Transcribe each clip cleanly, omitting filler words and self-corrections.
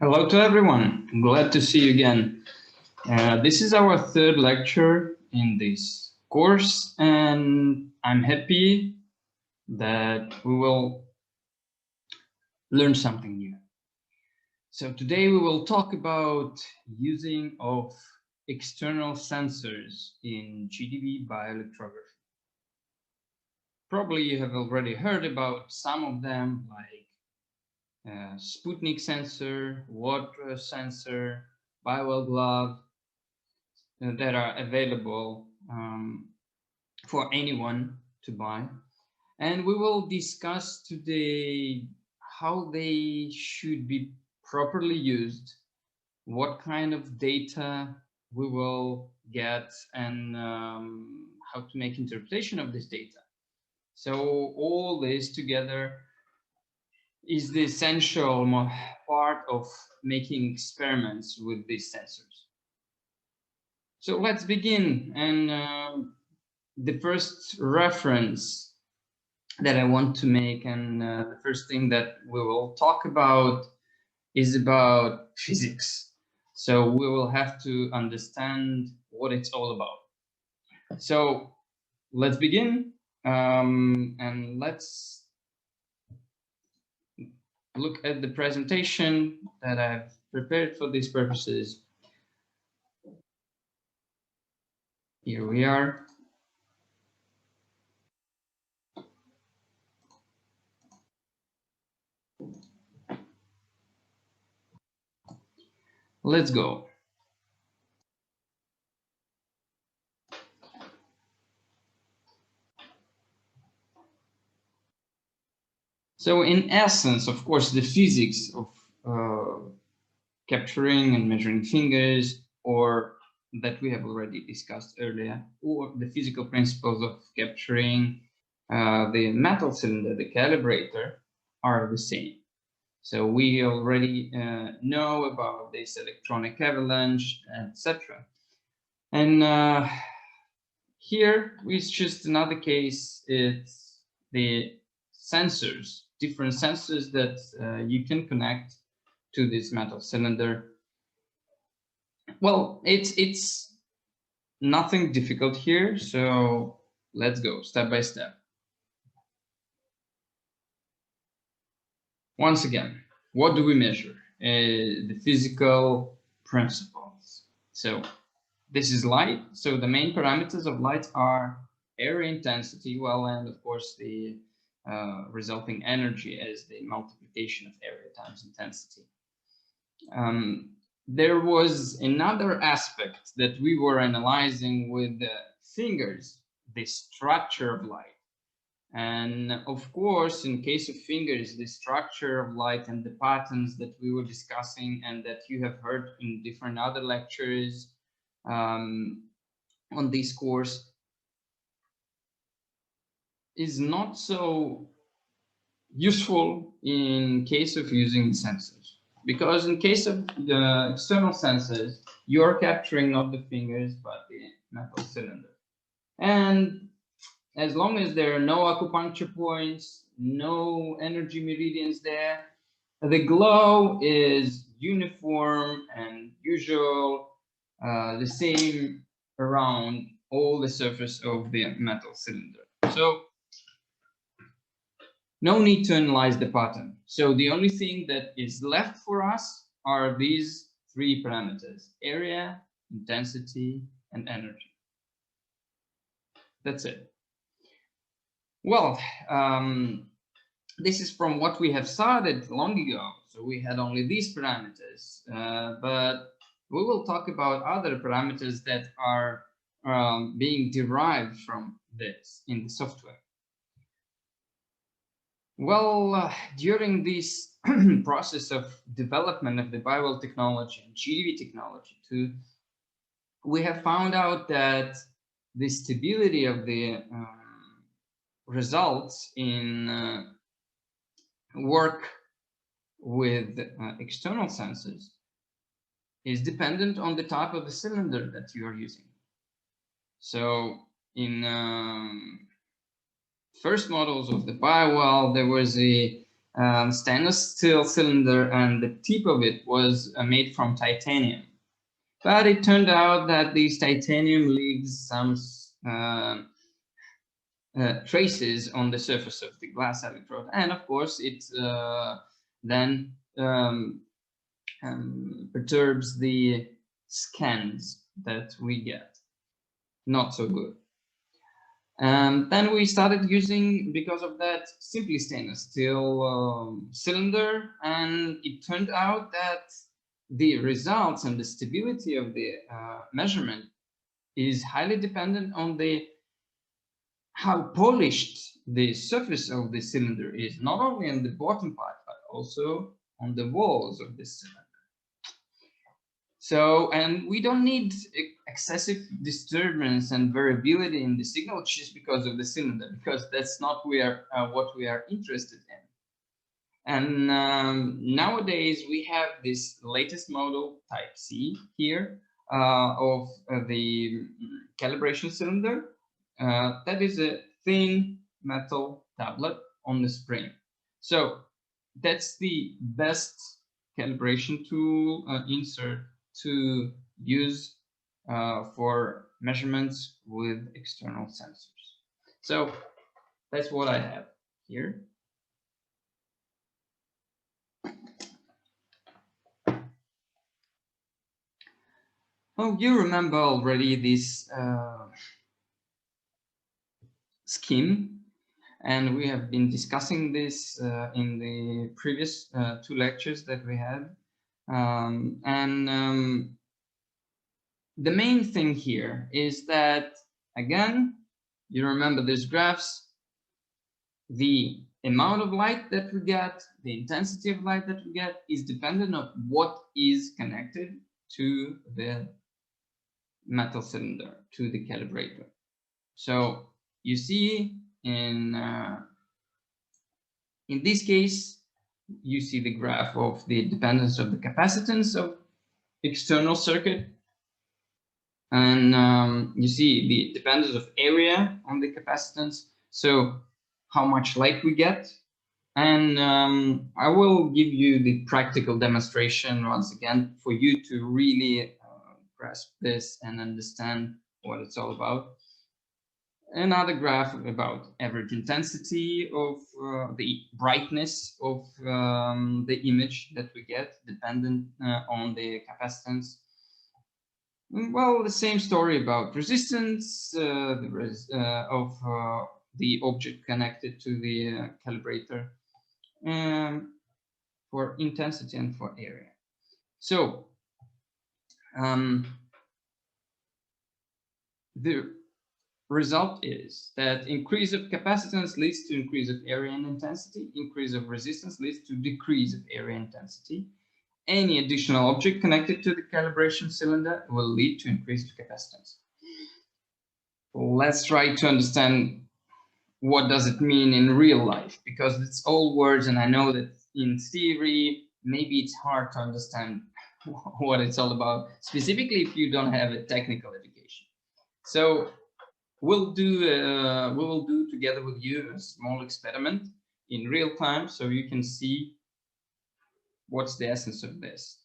Hello to everyone. I'm glad to see you again. This is our third lecture in this course, and I'm happy that we will learn something new. So today we will talk about using of external sensors in GDV bioelectrography. Probably you have already heard about some of them, like Sputnik sensor, water sensor, biowell glove, that are available for anyone to buy. And we will discuss today how they should be properly used, what kind of data we will get, and how to make interpretation of this data. So all this together is the essential part of making experiments with these sensors. So let's begin. And the first reference that I want to make, and the first thing that we will talk about, is about physics. So we will have to understand what it's all about. So let's begin, and let's look at the presentation that I've prepared for these purposes. Here we are. Let's go. So in essence, of course, the physics of capturing and measuring fingers, or that we have already discussed earlier, or the physical principles of capturing the metal cylinder, the calibrator, are the same. So we already know about this electronic avalanche, etc. And here it's just another case. It's the sensors, different sensors that you can connect to this metal cylinder. Well, it's nothing difficult here, so let's go step by step. Once again, what do we measure? The physical principles. So this is light. So the main parameters of light are area intensity, well, and of course the resulting energy as the multiplication of area times intensity. There was another aspect that we were analyzing with the fingers, the structure of light. And of course, in case of fingers, the structure of light and the patterns that we were discussing and that you have heard in different other lectures on this course is not so useful in case of using sensors. Because in case of the external sensors, you're capturing not the fingers, but the metal cylinder. And as long as there are no acupuncture points, no energy meridians there, the glow is uniform and usual, the same around all the surface of the metal cylinder. So no need to analyze the pattern. So the only thing that is left for us are these three parameters: area, intensity, and energy. That's it. Well, this is from what we have started long ago. So we had only these parameters, but we will talk about other parameters that are being derived from this in the software. Well, during this process of development of the biowell technology and GDV technology too, we have found out that the stability of the results in work with external sensors is dependent on the type of the cylinder that you are using. So in first models of the biowell, there was a stainless steel cylinder, and the tip of it was made from titanium. But it turned out that this titanium leaves some traces on the surface of the glass electrode, and of course it then perturbs the scans that we get. Not so good. Then we started using, because of that, simply stainless steel cylinder, and it turned out that the results and the stability of the measurement is highly dependent on the how polished the surface of the cylinder is, not only on the bottom part, but also on the walls of the cylinder. So, and we don't need excessive disturbance and variability in the signal just because of the cylinder, because that's not what we are interested in. And nowadays we have this latest model Type C here of the calibration cylinder. That is a thin metal tablet on the spring. So that's the best calibration tool insert to use for measurements with external sensors. So that's what I have here. Oh, you remember already this scheme, and we have been discussing this in the previous 2 lectures that we had. The main thing here is that, again, you remember these graphs, the amount of light that we get, the intensity of light that we get is dependent on what is connected to the metal cylinder, to the calibrator. So you see in this case, you see the graph of the dependence of the capacitance of external circuit, and you see the dependence of area on the capacitance, so how much light we get. And I will give you the practical demonstration once again for you to really grasp this and understand what it's all about. Another graph about average intensity of the brightness of the image that we get, dependent on the capacitance. Well, the same story about resistance of the object connected to the calibrator, for intensity and for area. So the result is that increase of capacitance leads to increase of area and intensity, increase of resistance leads to decrease of area and intensity. Any additional object connected to the calibration cylinder will lead to increase of capacitance. Let's try to understand what does it mean in real life, because it's all words, and I know that in theory maybe it's hard to understand what it's all about, specifically if you don't have a technical education. So we will do together with you a small experiment in real time, so you can see what's the essence of this.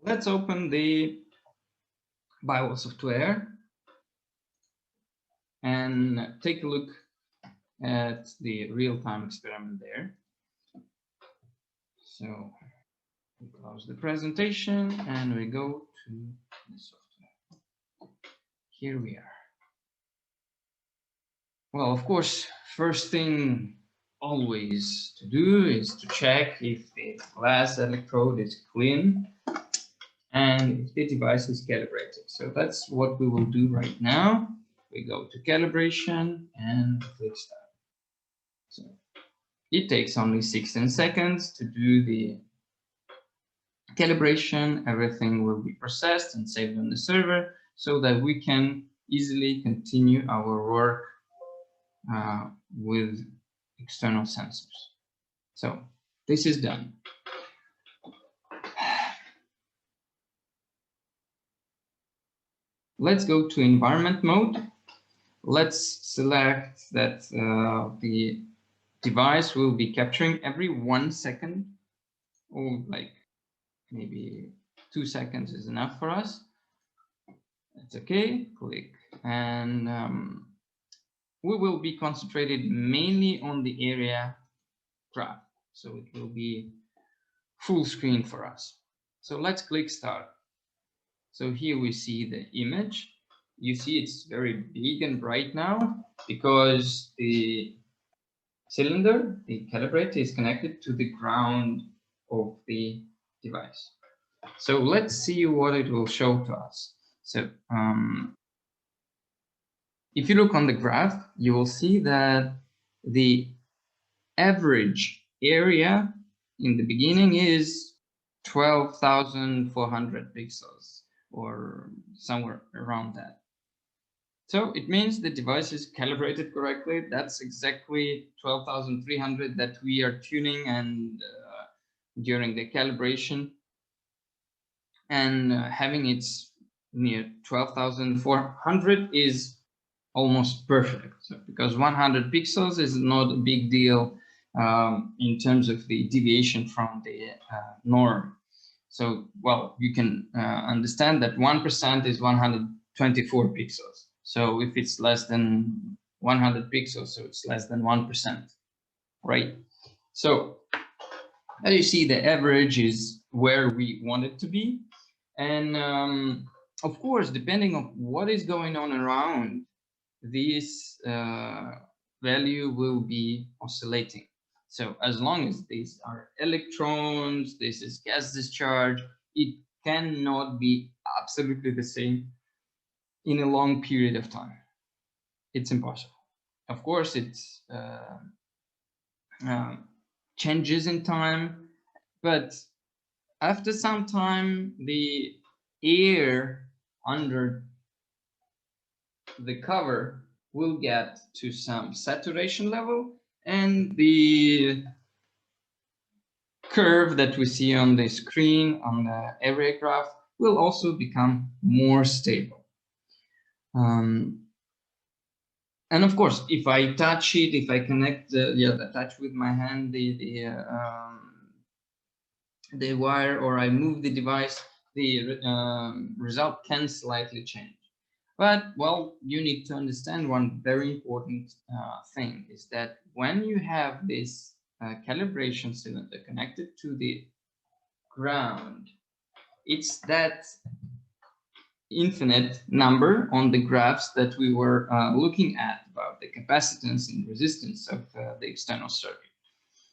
Let's open the Bible software and take a look at the real-time experiment there. So we close the presentation and we go to the software. Here we are. Well, of course, first thing always to do is to check if the glass electrode is clean and if the device is calibrated. So that's what we will do right now. We go to calibration and click start. So it takes only 16 seconds to do the calibration. Everything will be processed and saved on the server so that we can easily continue our work with external sensors. So this is done. Let's go to environment mode let's select that the device will be capturing every 1 second, or like maybe 2 seconds is enough for us. That's okay, click, and we will be concentrated mainly on the area graph, so it will be full screen for us. So let's click start. So here we see the image. You see it's very big and bright now because the cylinder, the calibrator, is connected to the ground of the device. So let's see what it will show to us. So if you look on the graph, you will see that the average area in the beginning is 12,400 pixels, or somewhere around that. So it means the device is calibrated correctly. That's exactly 12,300 that we are tuning and during the calibration, and having it near 12,400 is almost perfect. So because 100 pixels is not a big deal in terms of the deviation from the norm. So, well, you can understand that 1% is 124 pixels. So if it's less than 100 pixels, so it's less than 1%, right? So as you see, the average is where we want it to be. And of course, depending on what is going on around, this value will be oscillating. So as long as these are electrons, this is gas discharge, it cannot be absolutely the same in a long period of time. It's impossible. Of course, it's changes in time, but after some time, the air under the cover will get to some saturation level, and the curve that we see on the screen on the area graph will also become more stable. And of course, if I touch it, if I connect the touch with my hand the wire, or I move the device, the result can slightly change. But, well, you need to understand one very important thing is that when you have this calibration cylinder connected to the ground, it's that infinite number on the graphs that we were looking at about the capacitance and resistance of the external circuit.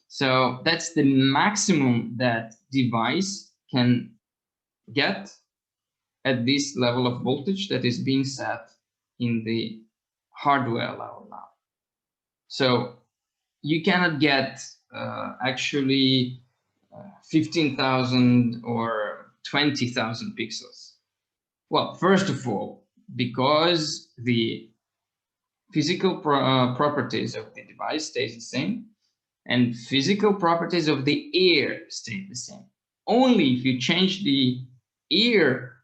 So that's the maximum that device can get at this level of voltage that is being set in the hardware level now. So you cannot get actually 15,000 or 20,000 pixels. Well, first of all, because the physical properties of the device stays the same, and physical properties of the air stay the same. Only if you change the air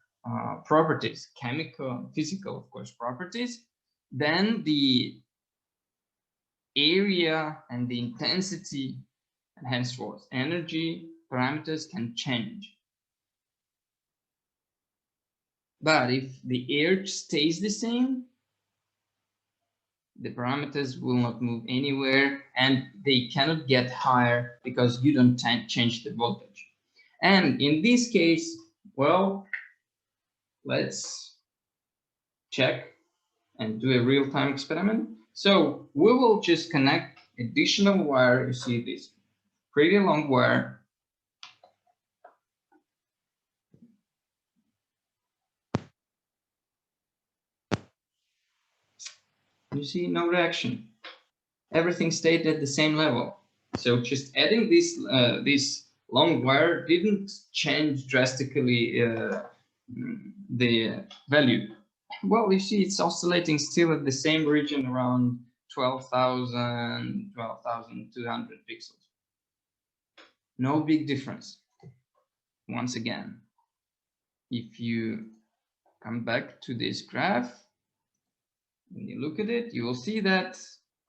properties, chemical, physical, of course, properties, then the area and the intensity and henceforth energy parameters can change. But if the air stays the same, the parameters will not move anywhere, and they cannot get higher because you don't change the voltage. And in this case, well, let's check and do a real-time experiment. So we will just connect additional wire. You see this pretty long wire. You see no reaction. Everything stayed at the same level. So just adding this long wire didn't change drastically the value. Well, you see it's oscillating still at the same region around 12,000, 12,200 pixels. No big difference. Once again, if you come back to this graph, When you look at it, you will see that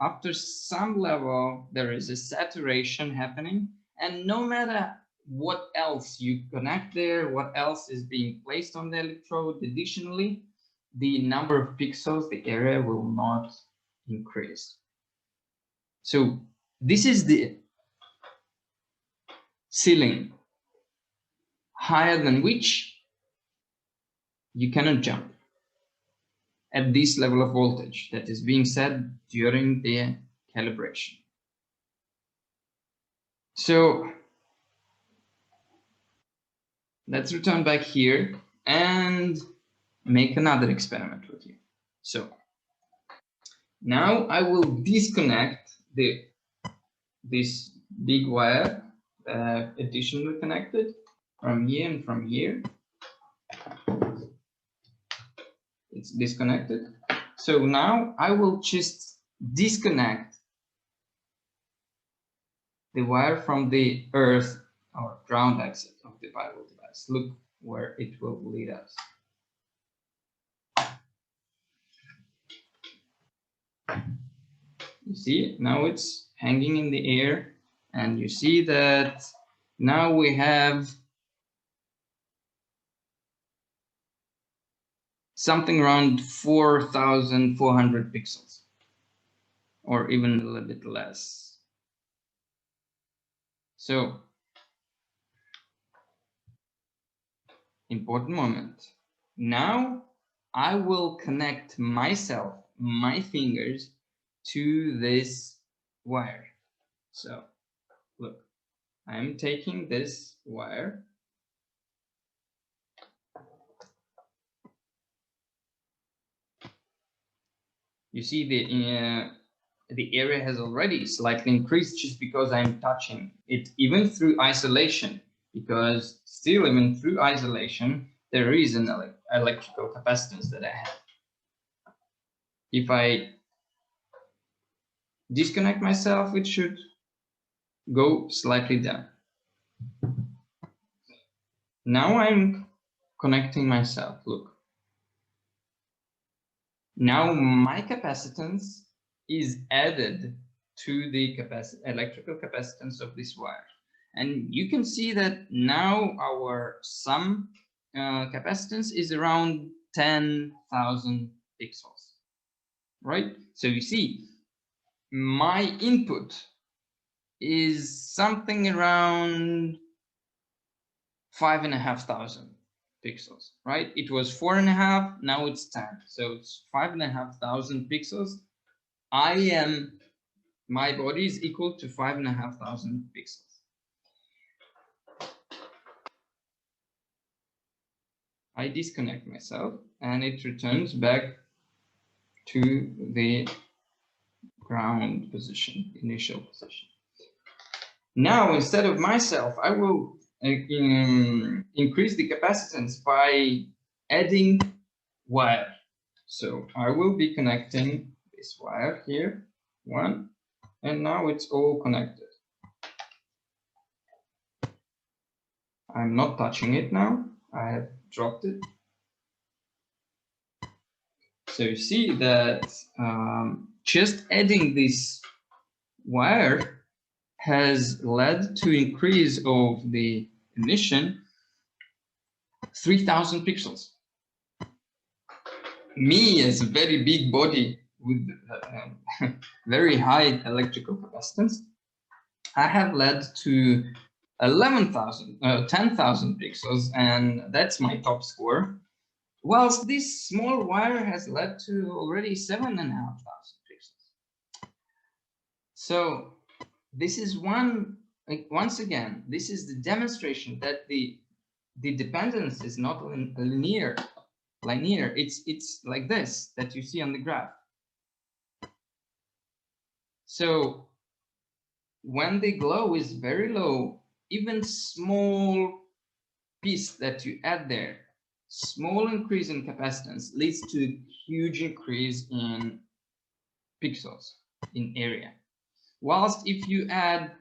after some level, there is a saturation happening. And no matter what else you connect there, what else is being placed on the electrode additionally, the number of pixels, the area will not increase. So this is the ceiling, higher than which you cannot jump at this level of voltage that is being set during the calibration. So let's return back here and make another experiment with you. So now I will disconnect this big wire additionally connected from here and from here. It's disconnected. So now I will just disconnect the wire from the earth or ground exit of the Bible device. Look where it will lead us. You see, now it's hanging in the air, and you see that now we have something around 4,400 pixels, or even a little bit less. So, important moment. Now I will connect myself, my fingers, to this wire. So, look, I'm taking this wire. You see the area has already slightly increased just because I'm touching it, even through isolation, because still even through isolation, there is an electrical capacitance that I have. If I disconnect myself, it should go slightly down. Now I'm connecting myself, look. Now my capacitance is added to the electrical capacitance of this wire. And you can see that now our sum capacitance is around 10,000 pixels, right? So you see, my input is something around 5,500 pixels, right? It was 4.5, now it's 10. So it's 5,500 pixels. My body is equal to 5,500 pixels. I disconnect myself and it returns back to the ground position, initial position. Now, instead of myself, I will increase the capacitance by adding wire. So I will be connecting this wire here, one, and now it's all connected. I'm not touching it now. I have dropped it. So you see that just adding this wire has led to increase of the emission 3,000 pixels. Me as a very big body with very high electrical capacitance, I have led to 10,000 pixels, and that's my top score. Whilst this small wire has led to already 7,500 pixels. So this is once again, this is the demonstration that the dependence is not linear. It's like this that you see on the graph. So when the glow is very low, even small piece that you add there, small increase in capacitance leads to a huge increase in pixels in area. Whilst if you add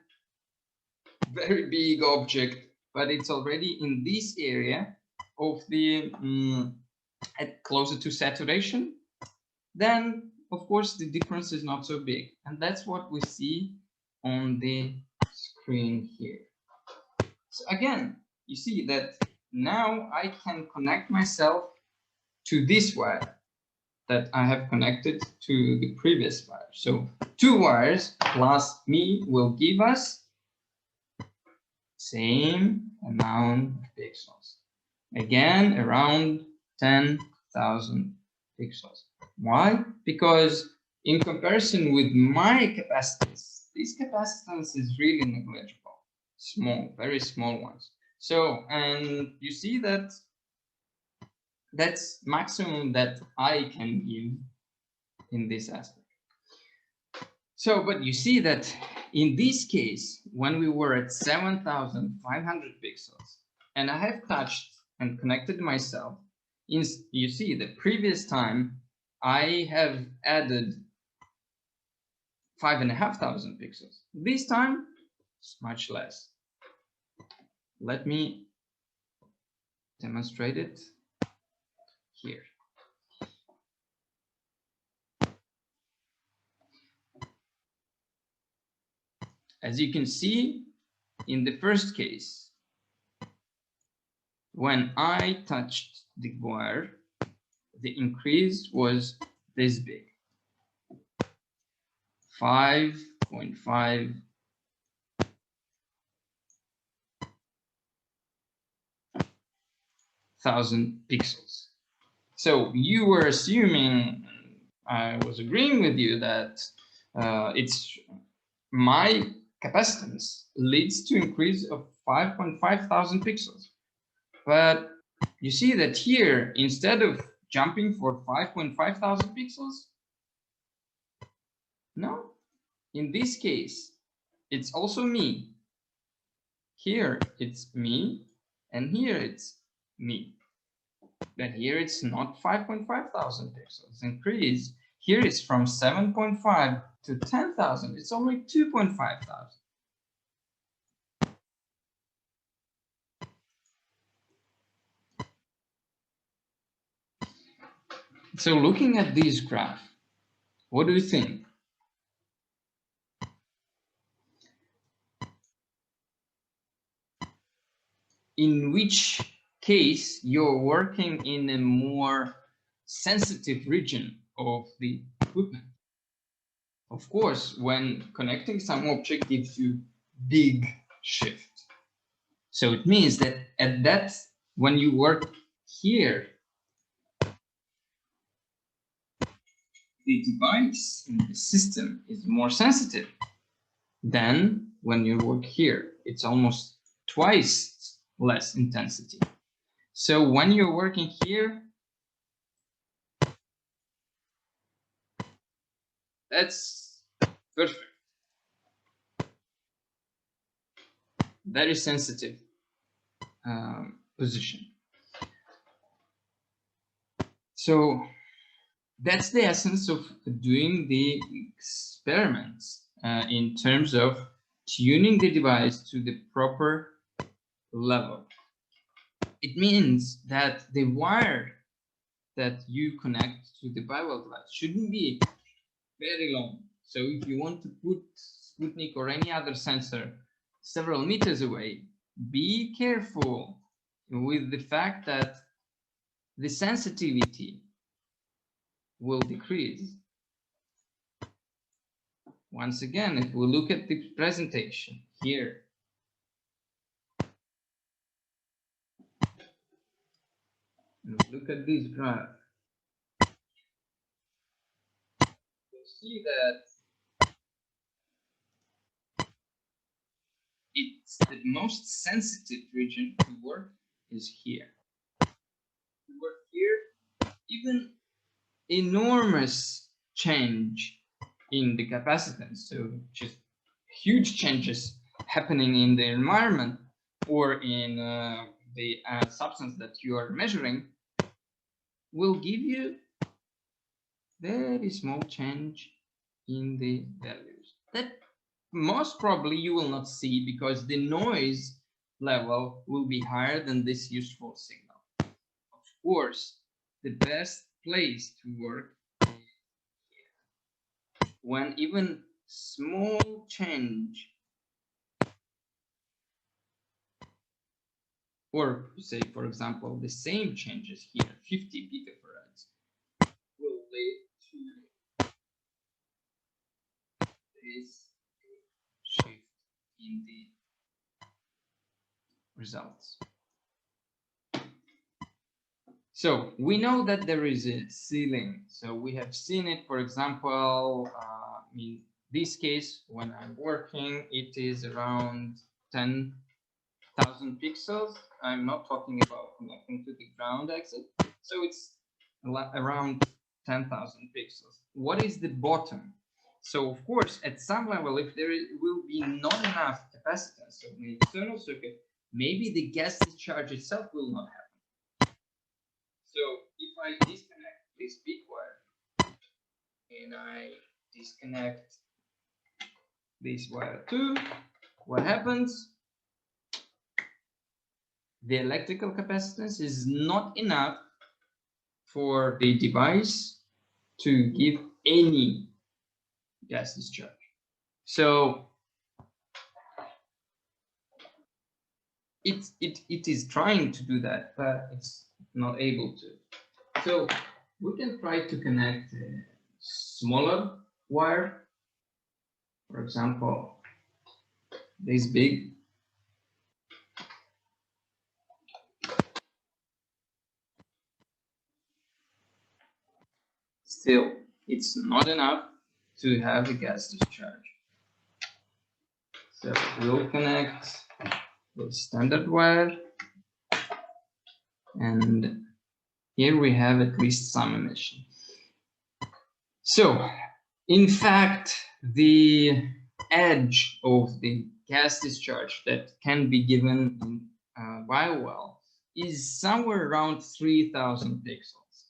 very big object, but it's already in this area of the at closer to saturation, then of course the difference is not so big. And that's what we see on the screen here. So again, you see that now I can connect myself to this wire that I have connected to the previous wire. So 2 wires plus me will give us same amount of pixels. Again, around 10,000 pixels. Why? Because in comparison with my capacitance, this capacitance is really negligible. Small, very small ones. So, and you see that that's maximum that I can give in this aspect. So, but you see that in this case, when we were at 7,500 pixels, and I have touched and connected myself, you see the previous time I have added 5,500 pixels. This time it's much less. Let me demonstrate it here. As you can see, in the first case, when I touched the wire, the increase was this big, 5.5 thousand pixels. So you were assuming, I was agreeing with you that it's my capacitance leads to increase of 5.5 thousand pixels. But you see that here, instead of jumping for 5.5 thousand pixels, no, in this case, it's also me. Here it's me, and here it's me. But here it's not 5.5 thousand pixels increase. Here it's from 7.5 to 10,000. It's only 2.5 thousand. So looking at this graph, what do you think? In which case you're working in a more sensitive region of the equipment? Of course, when connecting some object gives you big shift. So it means that at that, when you work here, the device in the system is more sensitive than when you work here. It's almost twice less intensity. So when you're working here, that's perfect. Very sensitive position. So that's the essence of doing the experiments in terms of tuning the device to the proper level. It means that the wire that you connect to the biweld light shouldn't be very long. So if you want to put Sputnik or any other sensor several meters away, be careful with the fact that the sensitivity will decrease. Once again, if we look at the presentation here, and we look at this graph, you'll see that it's the most sensitive region to work is here. To work here, even enormous change in the capacitance, so just huge changes happening in the environment or in the substance that you are measuring, will give you very small change in the values that most probably you will not see because the noise level will be higher than this useful signal. Of course, the best place to work is when even small change, or say, for example, the same changes here, 50 picofarads, will lead to this shift in the results. So we know that there is a ceiling. So we have seen it, for example, in this case, when I'm working, it is around 10,000 pixels. I'm not talking about connecting to the ground exit. So it's around 10,000 pixels. What is the bottom? So of course, at some level, if there will be not enough capacitance in the external circuit, maybe the gas discharge itself will not happen. So if I disconnect this big wire and I disconnect this wire too, what happens? The electrical capacitance is not enough for the device to give any gas discharge. So it is trying to do that, but it's not able to. So we can try to connect a smaller wire, for example, this big. Still, it's not enough to have a gas discharge. So we'll connect the standard wire, and here we have at least some emission. So, in fact, the edge of the gas discharge that can be given in biowell is somewhere around 3,000 pixels.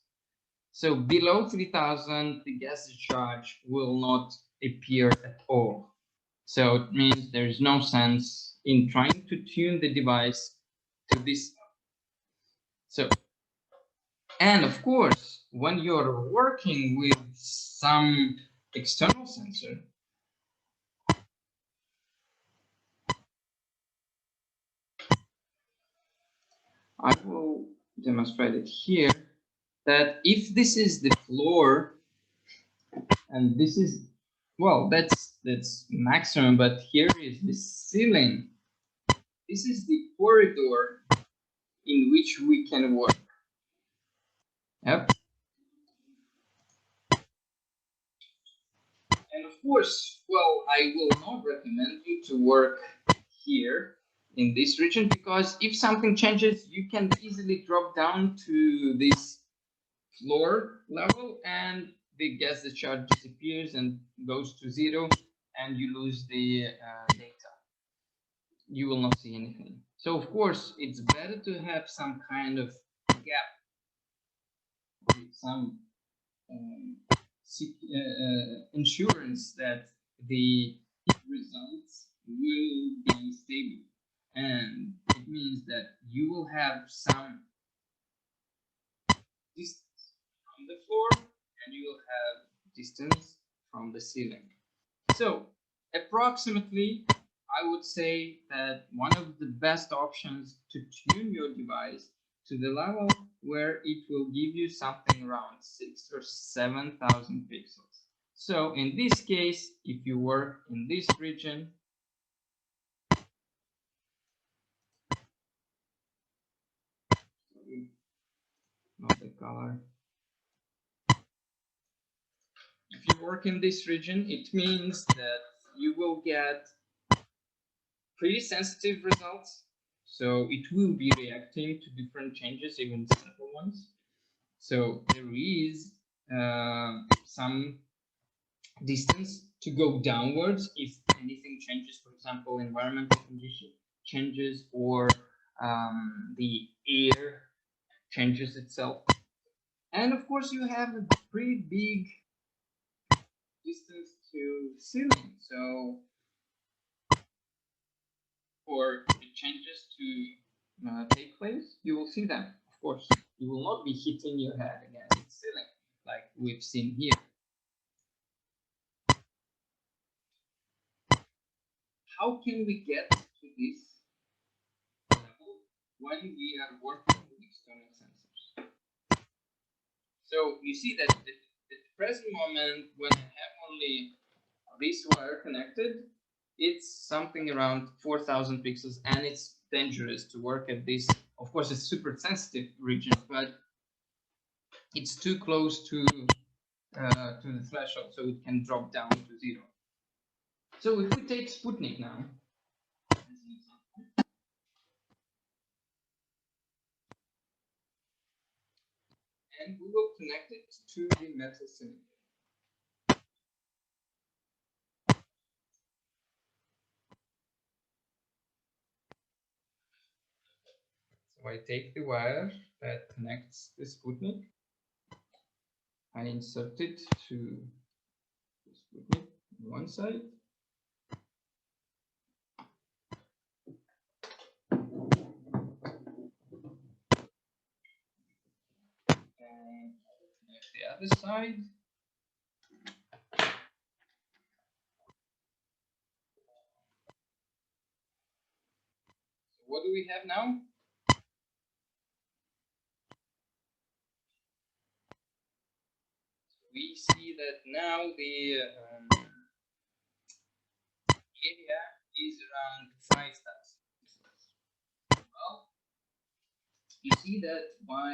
So below 3,000, the gas discharge will not appear at all. So it means there's no sense in trying to tune the device to this. So, and of course, when you're working with some external sensor, I will demonstrate it here, that if this is the floor and this is, well, that's maximum, but here is the ceiling. This is the corridor in which we can work. Yep. And of course, well, I will not recommend you to work here in this region, because if something changes, you can easily drop down to this floor level and the gas discharge disappears and goes to zero, and you lose the data. You will not see anything. So of course, it's better to have some kind of gap, some insurance that the results will be stable, and it means that you will have some distance from the floor and you will have distance from the ceiling. So approximately, I would say that one of the best options to tune your device to the level where it will give you something around 6,000 or 7,000 pixels. So in this case, if you work in this region, not the color. If you work in this region, it means that you will get pretty sensitive results. So it will be reacting to different changes, even simple ones. So there is some distance to go downwards if anything changes, for example, environmental condition changes, or the air changes itself. And of course, you have a pretty big distance to ceiling. So for the changes to take place, you will see them. Of course, you will not be hitting your head against the ceiling like we've seen here. how can we get to this level when we are working with external sensors? So you see that at the present moment, when I have only this wire connected, it's something around 4,000 pixels, and it's dangerous to work at this. Of course, it's super sensitive region, but it's too close to the threshold, so it can drop down to 0. So if we take Sputnik now, and we will connect it to the metal cylinder. So I take the wire that connects the Sputnik, I insert it to the Sputnik on one side, and connect the other side. So what do we have now? We see that now the area is around 5,000 pixels. Well, you see that by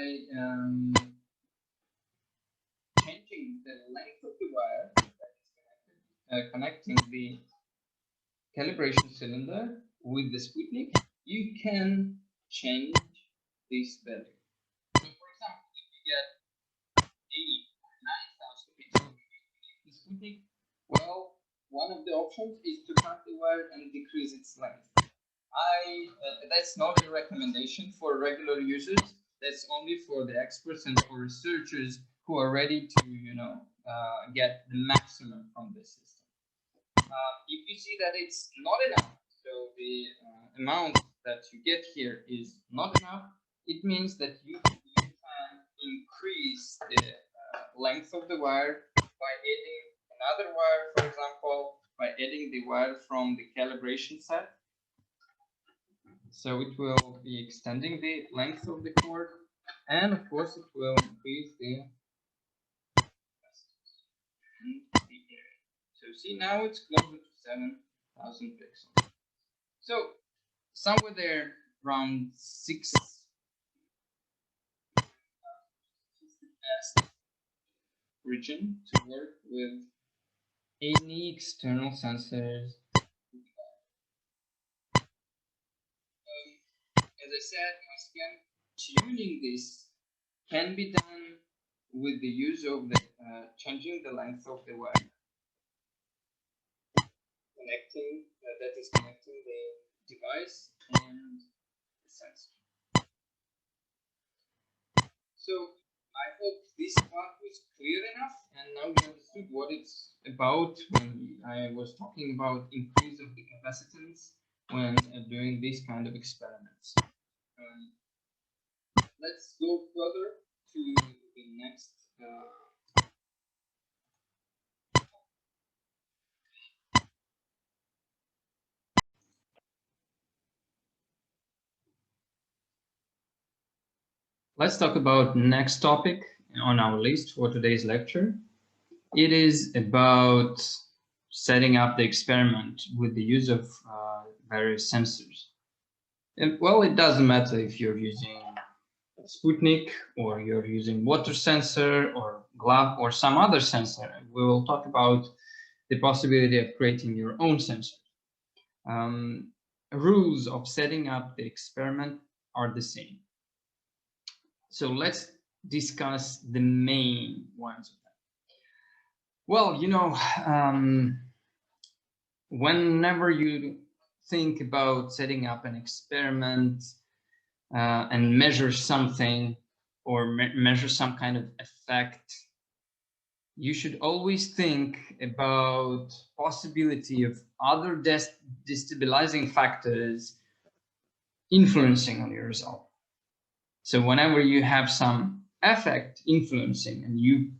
changing the length of the wire that is connecting the calibration cylinder with the Sputnik, you can change this value. So for example, if you get 8 or 9,000 pixels with the Sputnik, well, one of the options is to cut the wire and decrease its length. That's not a recommendation for regular users. That's only for the experts and for researchers who are ready to, get the maximum from the system. If you see that it's not enough, so the amount that you get here is not enough, it means that you can increase the length of the wire by adding another wire, for example, by adding the wire from the calibration set. So it will be extending the length of the cord, and of course it will increase the area. So see, now it's closer to 7,000 pixels. So somewhere there around 6 is the best region to work with any external sensors. As I said, once again, tuning this can be done with the use of the changing the length of the wire, connecting that is connecting the device and the sensor. So I hope this part was clear enough, and now you understood what it's about when I was talking about increase of the capacitance when doing these kind of experiments. Let's go further to the next. Let's talk about next topic on our list for today's lecture. It is about setting up the experiment with the use of various sensors. And, well, it doesn't matter if you're using Sputnik or you're using water sensor or glove or some other sensor. We will talk about the possibility of creating your own sensor. Rules of setting up the experiment are the same. So let's discuss the main ones of them. Well, whenever you think about setting up an experiment and measure something or measure some kind of effect, you should always think about possibility of other destabilizing factors influencing on your result. So whenever you have some effect influencing and you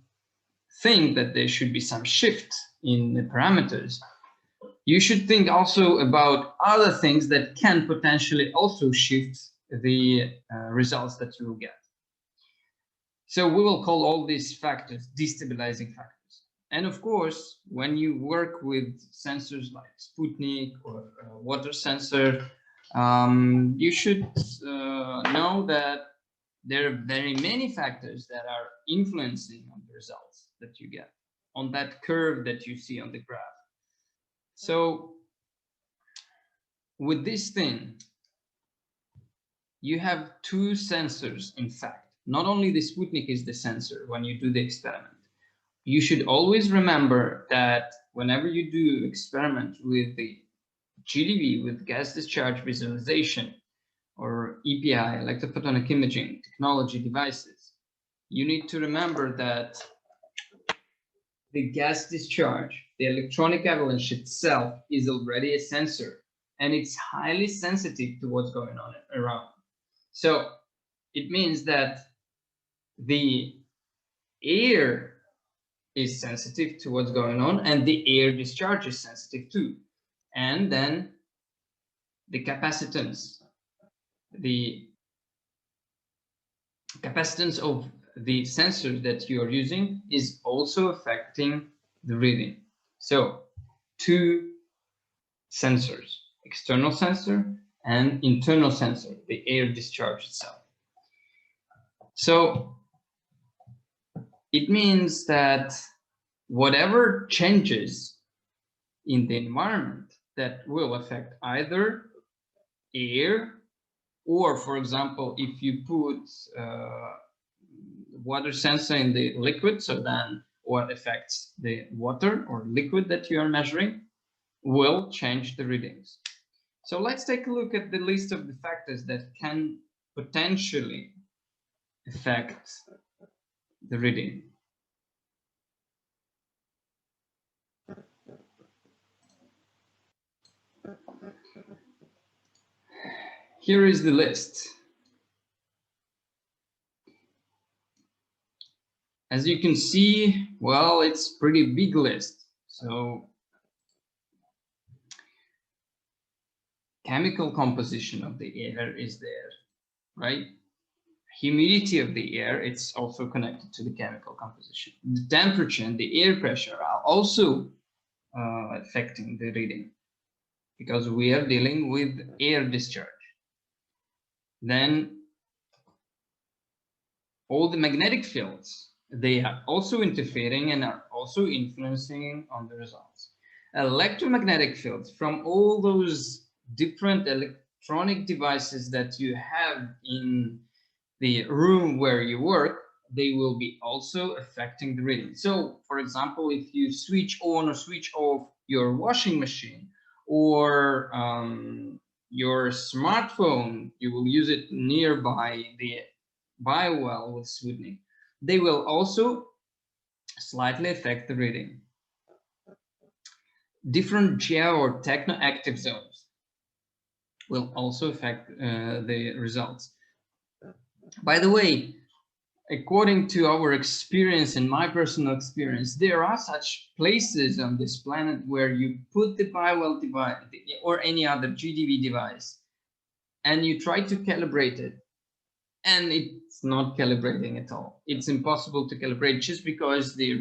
think that there should be some shift in the parameters, You should think also about other things that can potentially also shift the results that you will get. So we will call all these factors destabilizing factors. And of course, when you work with sensors like Sputnik or water sensor, you should know that there are very many factors that are influencing on the results that you get on that curve that you see on the graph. So with this thing, you have two sensors, in fact. Not only the Sputnik is the sensor when you do the experiment. You should always remember that whenever you do experiment with the GDV, with gas discharge visualization, or EPI, electrophotonic imaging technology devices, you need to remember that the gas discharge, the electronic avalanche itself, is already a sensor, and it's highly sensitive to what's going on around. So it means that the air is sensitive to what's going on, and the air discharge is sensitive too. And then the capacitance of the sensor that you are using is also affecting the reading. So two sensors, external sensor and internal sensor, the air discharge itself. So it means that whatever changes in the environment that will affect either air, or for example, if you put water sensor in the liquid, so then what affects the water or liquid that you are measuring will change the readings. So let's take a look at the list of the factors that can potentially affect the reading. Here is the list. As you can see, well, it's a pretty big list. So chemical composition of the air is there, right? Humidity of the air, it's also connected to the chemical composition. The temperature and the air pressure are also affecting the reading because we are dealing with air discharge. Then all the magnetic fields, they are also interfering and are also influencing on the results. Electromagnetic fields from all those different electronic devices that you have in the room where you work, they will be also affecting the reading. So, for example, if you switch on or switch off your washing machine or your smartphone, you will use it nearby the biowell with Sputnik, they will also slightly affect the reading. Different geo or technoactive zones will also affect the results. By the way, according to our experience and my personal experience, there are such places on this planet where you put the biowell device or any other GDV device and you try to calibrate it, and it's not calibrating at all. It's impossible to calibrate just because the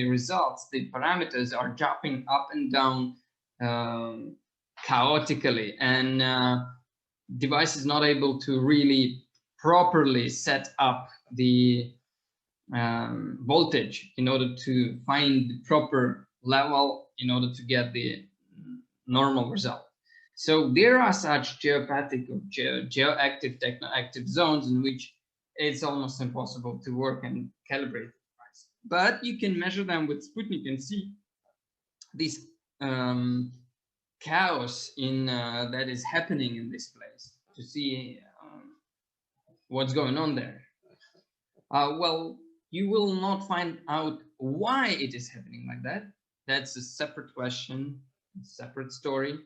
results, the parameters are jumping up and down chaotically, and device is not able to really properly set up the voltage in order to find the proper level in order to get the normal result. So there are such geopathic or geoactive, technoactive zones in which it's almost impossible to work and calibrate the device. But you can measure them with Sputnik and see this chaos in that is happening in this place, to see what's going on there. Well, you will not find out why it is happening like that. That's a separate question, a separate story.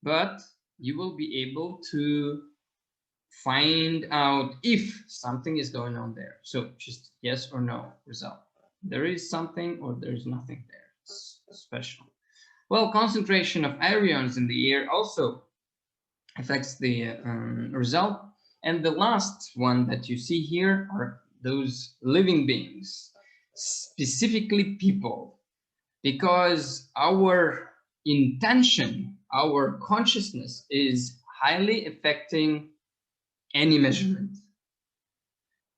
But you will be able to find out if something is going on there. So just yes or no result. There is something or there's nothing there. It's special. Well, concentration of aryons in the air also affects the result. And the last one that you see here are those living beings, specifically people, because our intention, our consciousness is highly affecting any measurement.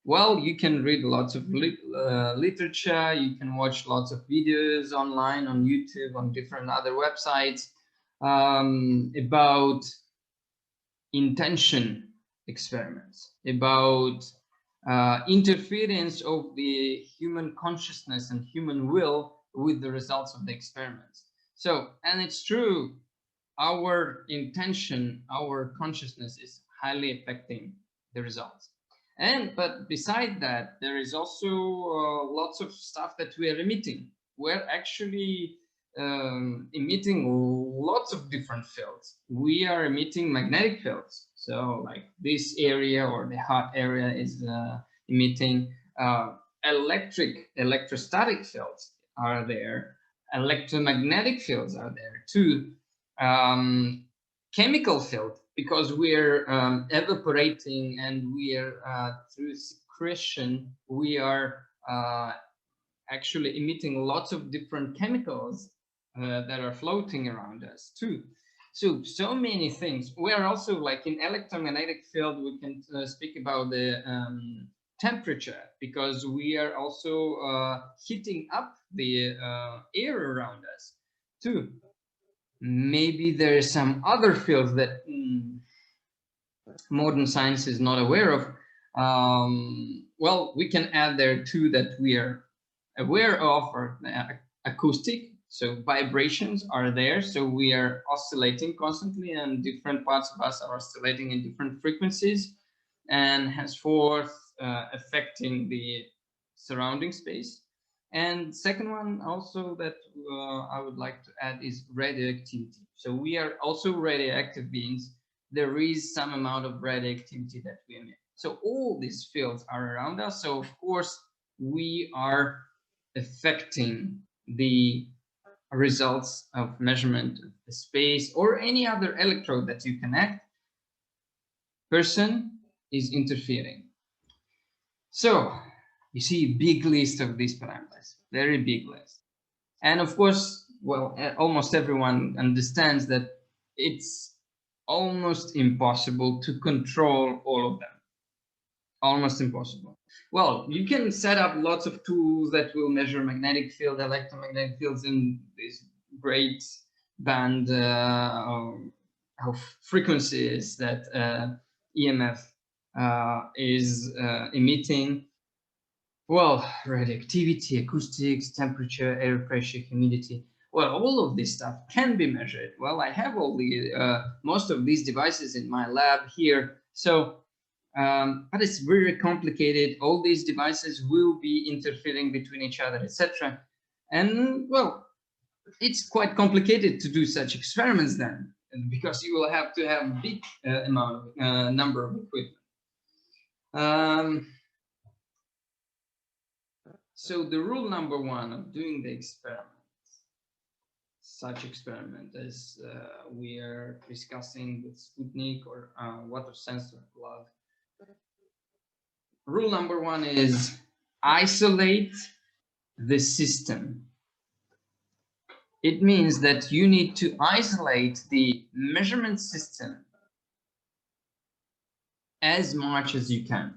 Well, you can read lots of literature, you can watch lots of videos online on YouTube, on different other websites about intention experiments, about interference of the human consciousness and human will with the results of the experiments. So, and it's true, our intention, our consciousness is highly affecting the results. And but beside that, there is also lots of stuff that we are emitting. We're actually emitting lots of different fields. We are emitting magnetic fields. So like this area or the hot area is emitting electrostatic fields are there. Electromagnetic fields are there too. Chemical field, because we're evaporating and we are through secretion, we are actually emitting lots of different chemicals that are floating around us too. So many things. We are also like in electromagnetic field, we can speak about the temperature, because we are also heating up the air around us too. Maybe there is some other fields that modern science is not aware of. Well, we can add there too that we are aware of, or acoustic. So vibrations are there. So we are oscillating constantly, and different parts of us are oscillating in different frequencies, and henceforth affecting the surrounding space. And second one also that I would like to add is radioactivity. So we are also radioactive beings. There is some amount of radioactivity that we emit. So all these fields are around us. So of course we are affecting the results of measurement of the space or any other electrode that you connect. Person is interfering. So you see, big list of these parameters, very big list. And of course, well, almost everyone understands that it's almost impossible to control all of them. Almost impossible. Well, you can set up lots of tools that will measure magnetic field, electromagnetic fields in this great band of frequencies that EMF is emitting. Well, radioactivity, acoustics, temperature, air pressure, humidity. Well, all of this stuff can be measured. Well, I have all the most of these devices in my lab here. So, but it's very complicated. All these devices will be interfering between each other, etc. And well, it's quite complicated to do such experiments then, because you will have to have big number of equipment. So the rule number one of doing the experiment, such experiment as we are discussing with Sputnik or water sensor glove. Rule number one is isolate the system. It means that you need to isolate the measurement system as much as you can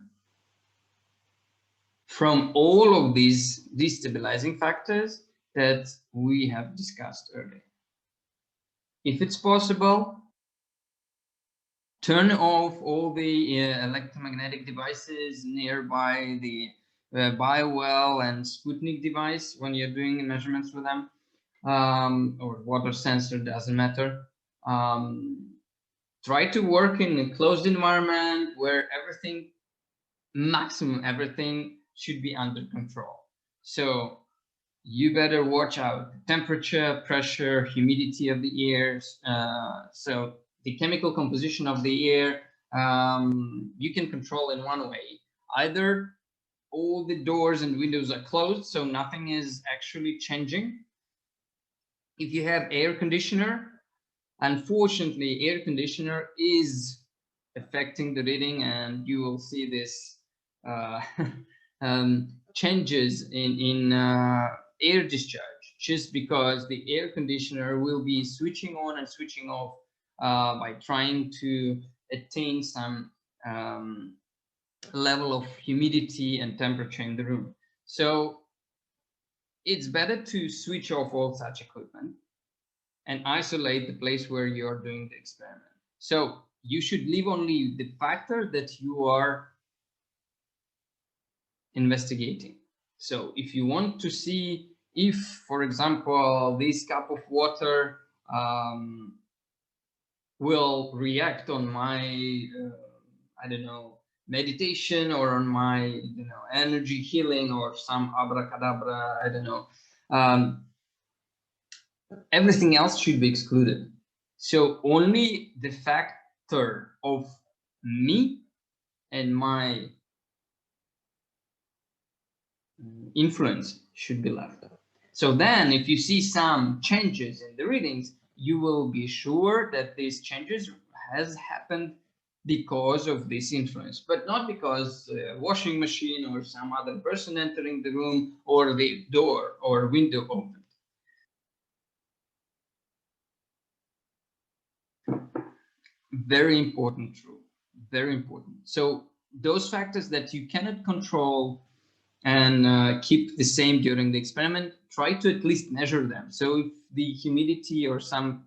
from all of these destabilizing factors that we have discussed earlier. If it's possible, turn off all the electromagnetic devices nearby the biowell and Sputnik device when you're doing measurements with them, or water sensor, doesn't matter. Try to work in a closed environment where maximum everything should be under control. So you better watch out temperature, pressure, humidity of the air. So the chemical composition of the air, you can control in one way. Either all the doors and windows are closed, so nothing is actually changing, If you have air conditioner, unfortunately, air conditioner is affecting the reading, and you will see this uh, changes in air discharge, just because the air conditioner will be switching on and switching off by trying to attain some um, level of humidity and temperature in the room. So it's better to switch off all such equipment and isolate the place where you're doing the experiment. So you should leave only the factor that you are investigating. So if you want to see if, for example, this cup of water will react on my, I don't know, meditation, or on my, energy healing, or some abracadabra, I don't know. Everything else should be excluded. So only the factor of me and my influence should be left. So then if you see some changes in the readings, you will be sure that these changes has happened because of this influence, but not because a washing machine or some other person entering the room, or the door or window opened. Very important rule, very important. So those factors that you cannot control and keep the same during the experiment, try to at least measure them. So if the humidity or some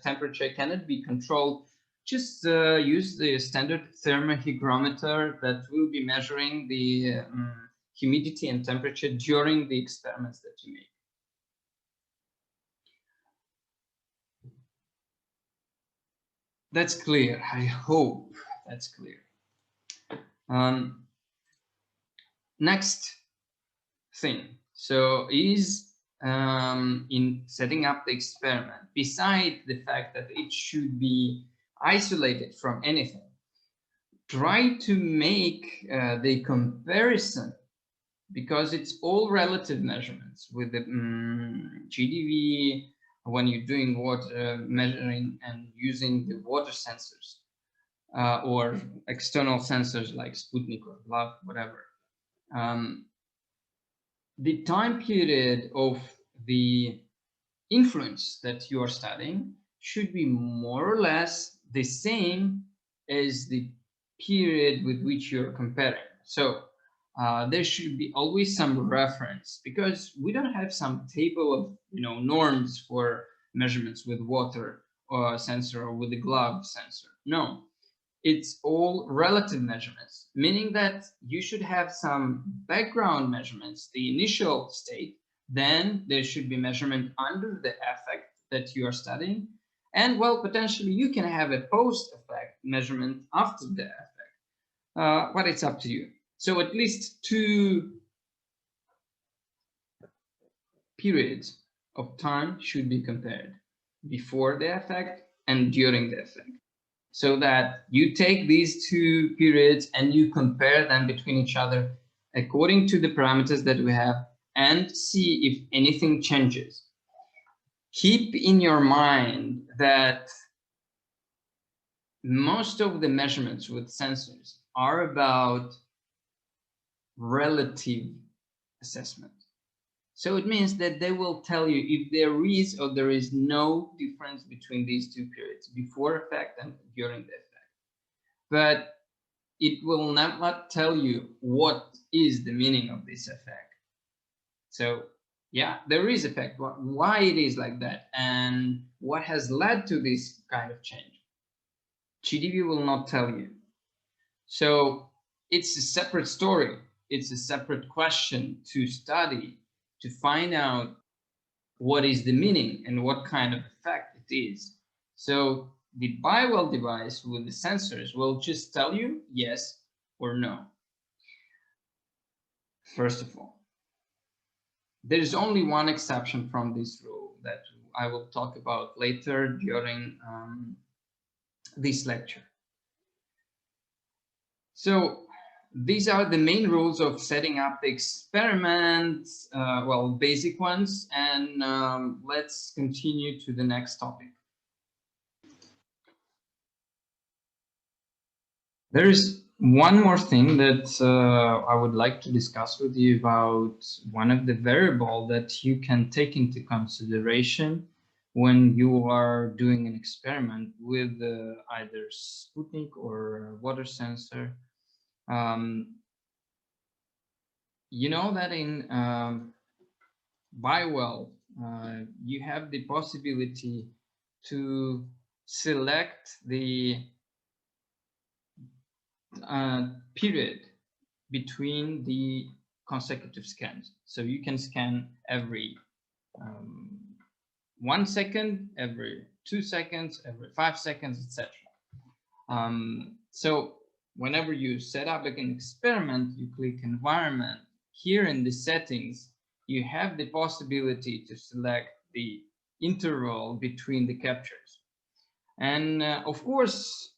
temperature cannot be controlled, just use the standard thermohygrometer that will be measuring the humidity and temperature during the experiments that you make. That's clear. I hope that's clear. Next thing, so is in setting up the experiment, beside the fact that it should be isolated from anything, try to make the comparison, because it's all relative measurements with the GDV, when you're doing water measuring and using the water sensors or external sensors like Sputnik or Glove, whatever. The time period of the influence that you are studying should be more or less the same as the period with which you're comparing. So there should be always some reference, because we don't have some table of norms for measurements with water or sensor, or with the glove sensor. No, it's all relative measurements, meaning that you should have some background measurements, the initial state, then there should be measurement under the effect that you are studying, and well, potentially you can have a post effect measurement after the effect, but it's up to you. So at least 2 periods of time should be compared, before the effect and during the effect, so that you take these 2 periods and you compare them between each other according to the parameters that we have, and see if anything changes. Keep in your mind that most of the measurements with sensors are about relative assessment. So it means that they will tell you if there is or there is no difference between these 2 periods, before effect and during the effect. But it will not tell you what is the meaning of this effect. So yeah, there is effect, why it is like that, and what has led to this kind of change. GDV will not tell you. So it's a separate story. It's a separate question to study, to find out what is the meaning and what kind of effect it is. So the Biwell device with the sensors will just tell you yes or no. First of all, there is only one exception from this rule that I will talk about later during this lecture. So these are the main rules of setting up the experiment, well, basic ones, and let's continue to the next topic. There is one more thing that I would like to discuss with you about one of the variables that you can take into consideration when you are doing an experiment with either Sputnik or water sensor. You know that in BioWell, you have the possibility to select the period between the consecutive scans. So you can scan every 1 second, every 2 seconds, every 5 seconds, etc. So whenever you set up an experiment, you click environment. Here in the settings, you have the possibility to select the interval between the captures. And of course,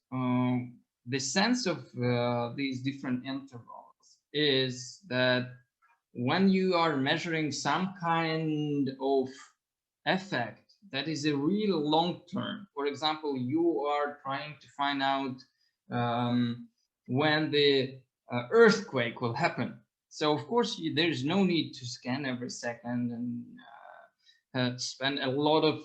the sense of these different intervals is that when you are measuring some kind of effect that is a real long term, for example, you are trying to find out when the earthquake will happen. So of course, there's no need to scan every second and spend a lot of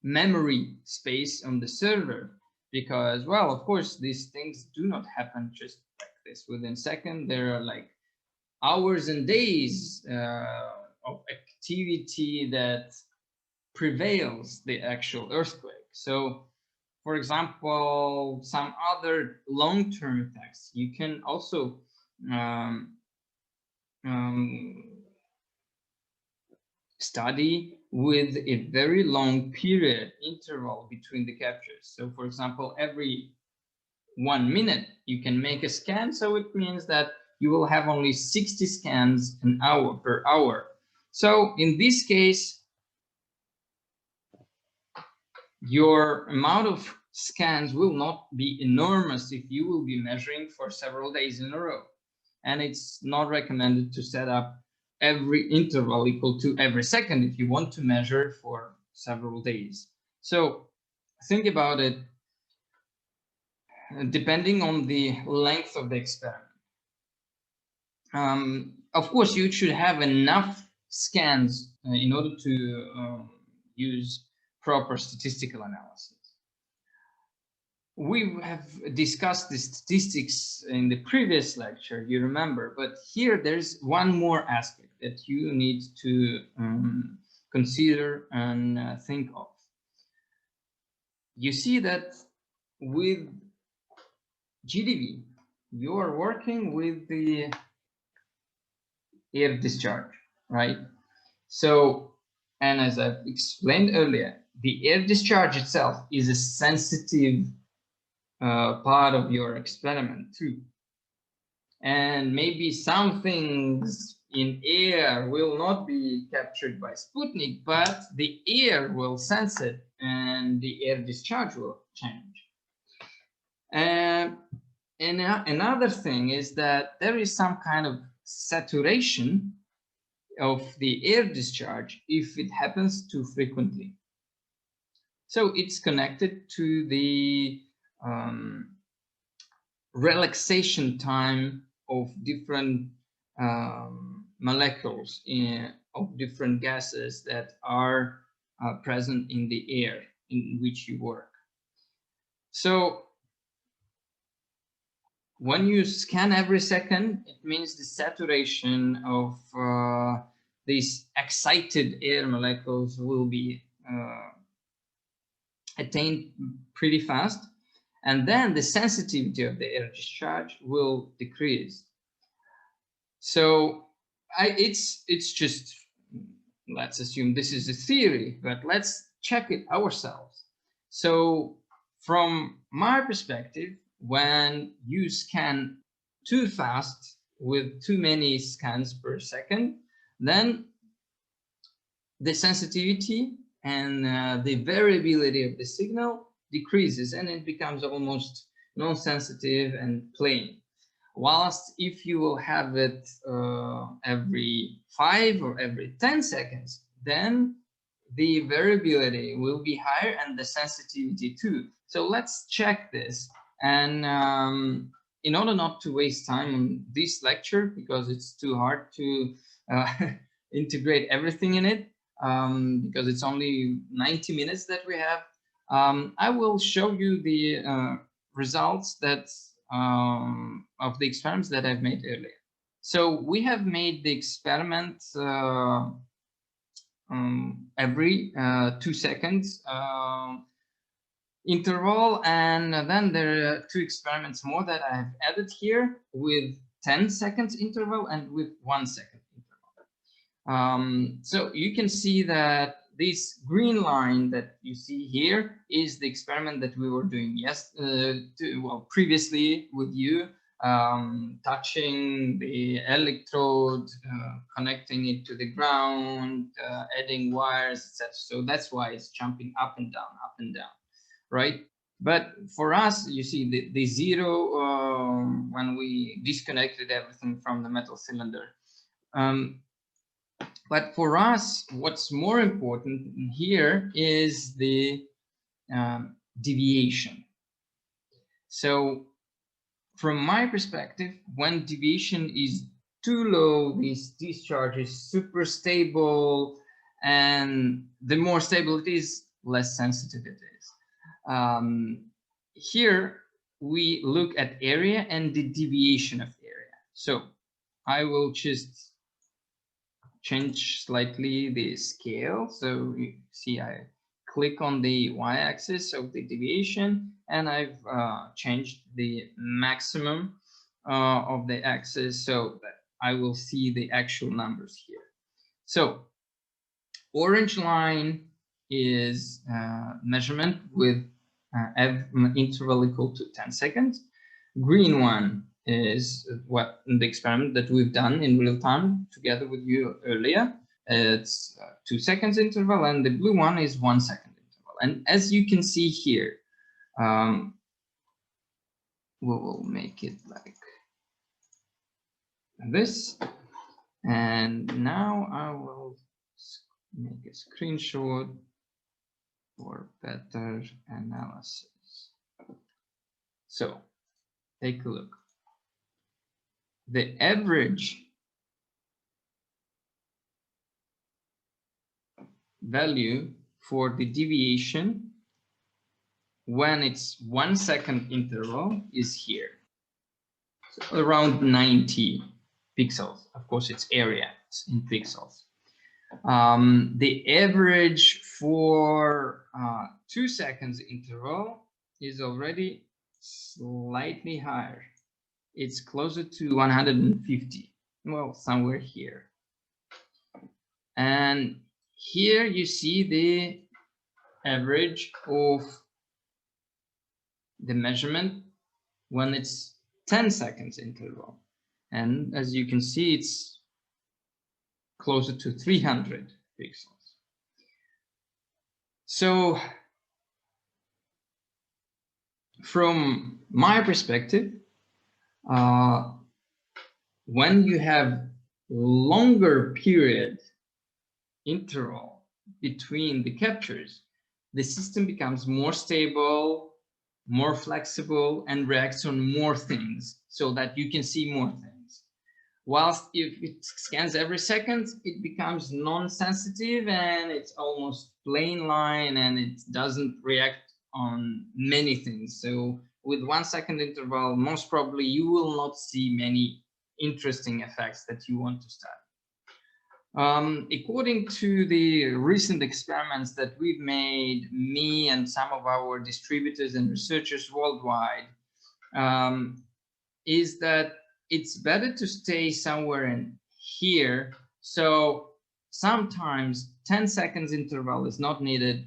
memory space on the server, because, well, of course, these things do not happen just like this within second. There are like hours and days of activity that prevails the actual earthquake. So, for example, some other long-term effects you can also study with a very long period interval between the captures. So for example, every 1 minute you can make a scan, so it means that you will have only 60 scans an hour per hour. So in this case, your amount of scans will not be enormous if you will be measuring for several days in a row. And it's not recommended to set up every interval equal to every second if you want to measure for several days. So think about it depending on the length of the experiment. Of course, you should have enough scans in order to use proper statistical analysis. We have discussed the statistics in the previous lecture, you remember, but here there's one more aspect that you need to consider and think of. You see that with GDV, you are working with the air discharge, right? So, and as I've explained earlier, the air discharge itself is a sensitive part of your experiment too. And maybe some things in air will not be captured by Sputnik, but the air will sense it and the air discharge will change. And another thing is that there is some kind of saturation of the air discharge if it happens too frequently. So it's connected to the relaxation time of different molecules of different gases that are present in the air in which you work. So when you scan every second, it means the saturation of these excited air molecules will be attained pretty fast. And then the sensitivity of the air discharge will decrease. So it's just, let's assume this is a theory, but let's check it ourselves. So from my perspective, when you scan too fast with too many scans per second, then the sensitivity and the variability of the signal decreases and it becomes almost non-sensitive, and plain. Whilst if you will have it every 5 or every 10 seconds, then the variability will be higher and the sensitivity too. So let's check this. And in order not to waste time on this lecture, because it's too hard to integrate everything in it, because it's only 90 minutes that we have, I will show you the results that of the experiments that I've made earlier. So we have made the experiment every 2 seconds interval, and then there are 2 experiments more that I have added here with 10 seconds interval and with 1 second interval. So you can see that this green line that you see here is the experiment that we were doing previously with you, touching the electrode, connecting it to the ground, adding wires, etc. So that's why it's jumping up and down, right? But for us, you see the zero when we disconnected everything from the metal cylinder. But for us, what's more important here is the deviation. So from my perspective, when deviation is too low, this discharge is super stable, and the more stable it is, less sensitive it is. Here we look at area and the deviation of area. So I will just change slightly the scale. So you see I click on the y-axis of the deviation, and I've changed the maximum of the axis so that I will see the actual numbers here. So orange line is measurement with interval equal to 10 seconds. Green one is what the experiment that we've done in real time together with you earlier. It's 2 seconds interval, and the blue one is 1 second interval. And as you can see here, we will make it like this. And now I will make a screenshot for better analysis. So take a look. The average value for the deviation when it's 1 second interval is here. So around 90 pixels. Of course, it's area, it's in pixels. The average for 2 seconds interval is already slightly higher. It's closer to 150, well, somewhere here. And here you see the average of the measurement when it's 10 seconds interval. And as you can see, it's closer to 300 pixels. So from my perspective, when you have longer period interval between the captures, the system becomes more stable, more flexible, and reacts on more things so that you can see more things. Whilst if it scans every second, it becomes non-sensitive and it's almost plain line and it doesn't react on many things. So with 1 second interval, most probably you will not see many interesting effects that you want to study. According to the recent experiments that we've made, me and some of our distributors and researchers worldwide, is that it's better to stay somewhere in here. So sometimes 10 seconds interval is not needed.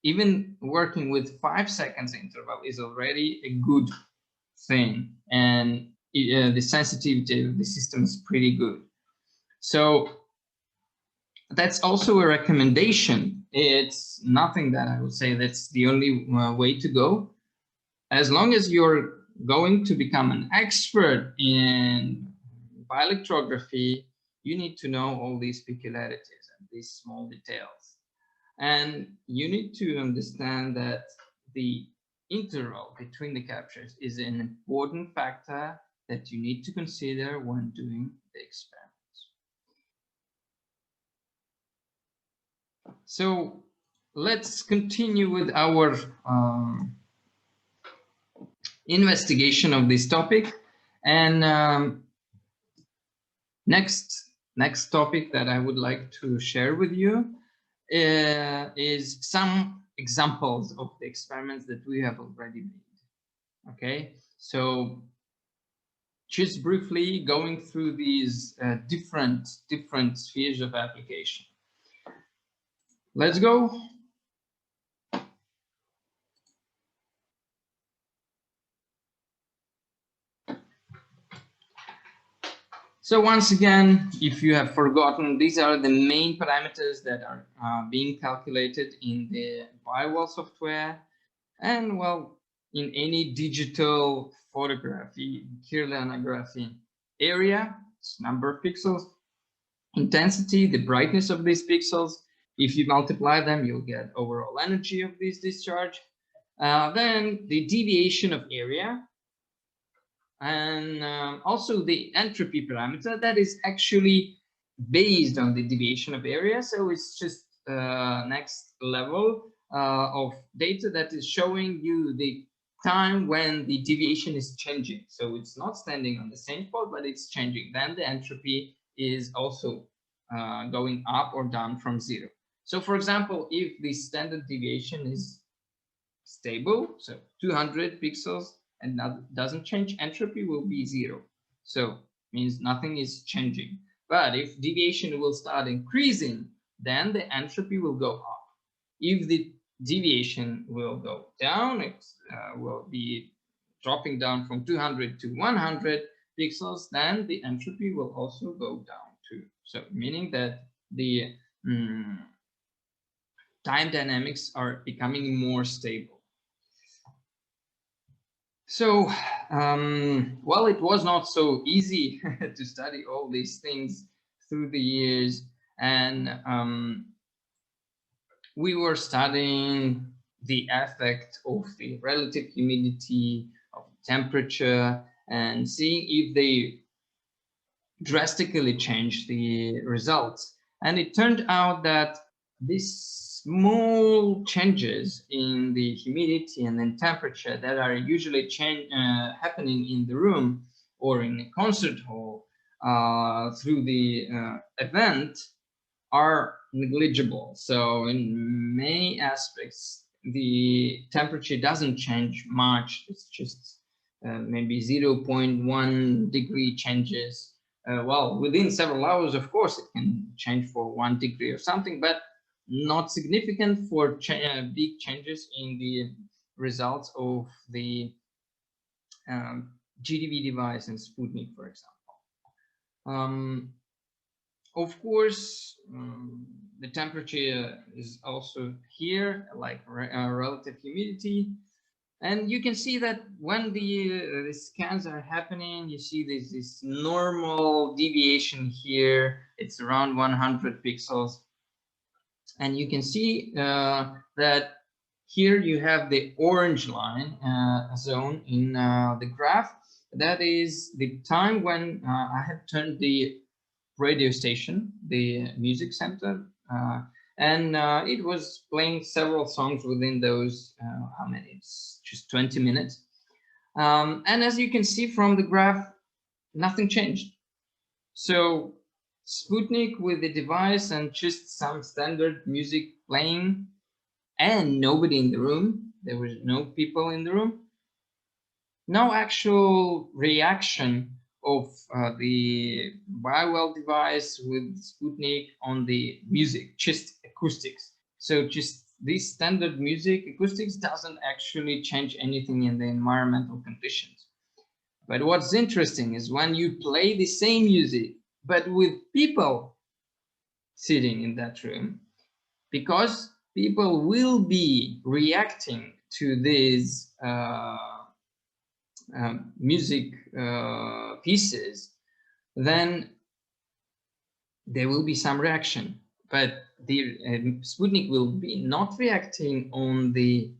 Even working with 5 seconds interval is already a good thing. And the sensitivity of the system is pretty good. So that's also a recommendation. It's nothing that I would say that's the only way to go. as long as you're going to become an expert in bioelectrography, you need to know all these peculiarities and these small details. And you need to understand that the interval between the captures is an important factor that you need to consider when doing the experiments. So let's continue with our investigation of this topic. And next topic that I would like to share with you is some examples of the experiments that we have already made. Okay, so just briefly going through these different spheres of application. Let's go. So once again, if you have forgotten, these are the main parameters that are being calculated in the Firewall software. And well, in any digital photography, kirlianography area, it's number of pixels, intensity, the brightness of these pixels. If you multiply them, you'll get overall energy of this discharge. Then the deviation of area, and also the entropy parameter that is actually based on the deviation of area. So it's just next level of data that is showing you the time when the deviation is changing. So it's not standing on the same spot, but it's changing. Then the entropy is also going up or down from 0. So for example, if the standard deviation is stable, so 200 pixels, and doesn't change, entropy will be 0. So means nothing is changing. But if deviation will start increasing, then the entropy will go up. If the deviation will go down, it will be dropping down from 200 to 100 pixels, then the entropy will also go down too. So meaning that the time dynamics are becoming more stable. So, well, it was not so easy to study all these things through the years, and we were studying the effect of the relative humidity, of temperature, and seeing if they drastically change the results. And it turned out that these small changes in the humidity and in temperature that are usually happening in the room or in a concert hall through the event are negligible. So in many aspects, the temperature doesn't change much. It's just maybe 0.1 degree changes. Well, within several hours, of course, it can change for 1 degree or something, but not significant for big changes in the results of the GDV device and Sputnik, for example. Of course, the temperature is also here, like relative humidity. And you can see that when the scans are happening, you see this normal deviation here. It's around 100 pixels. And you can see that here you have the orange line zone in the graph. That is the time when I have turned the radio station, the music center, and it was playing several songs within those, how many? It's just 20 minutes. And as you can see from the graph, nothing changed. So Sputnik with the device and just some standard music playing and nobody in the room, there was no people in the room, no actual reaction of the Biowell device with Sputnik on the music, just acoustics. So just this standard music acoustics doesn't actually change anything in the environmental conditions. But what's interesting is when you play the same music, but with people sitting in that room, because people will be reacting to this music pieces, then there will be some reaction, but the Sputnik will be not reacting on the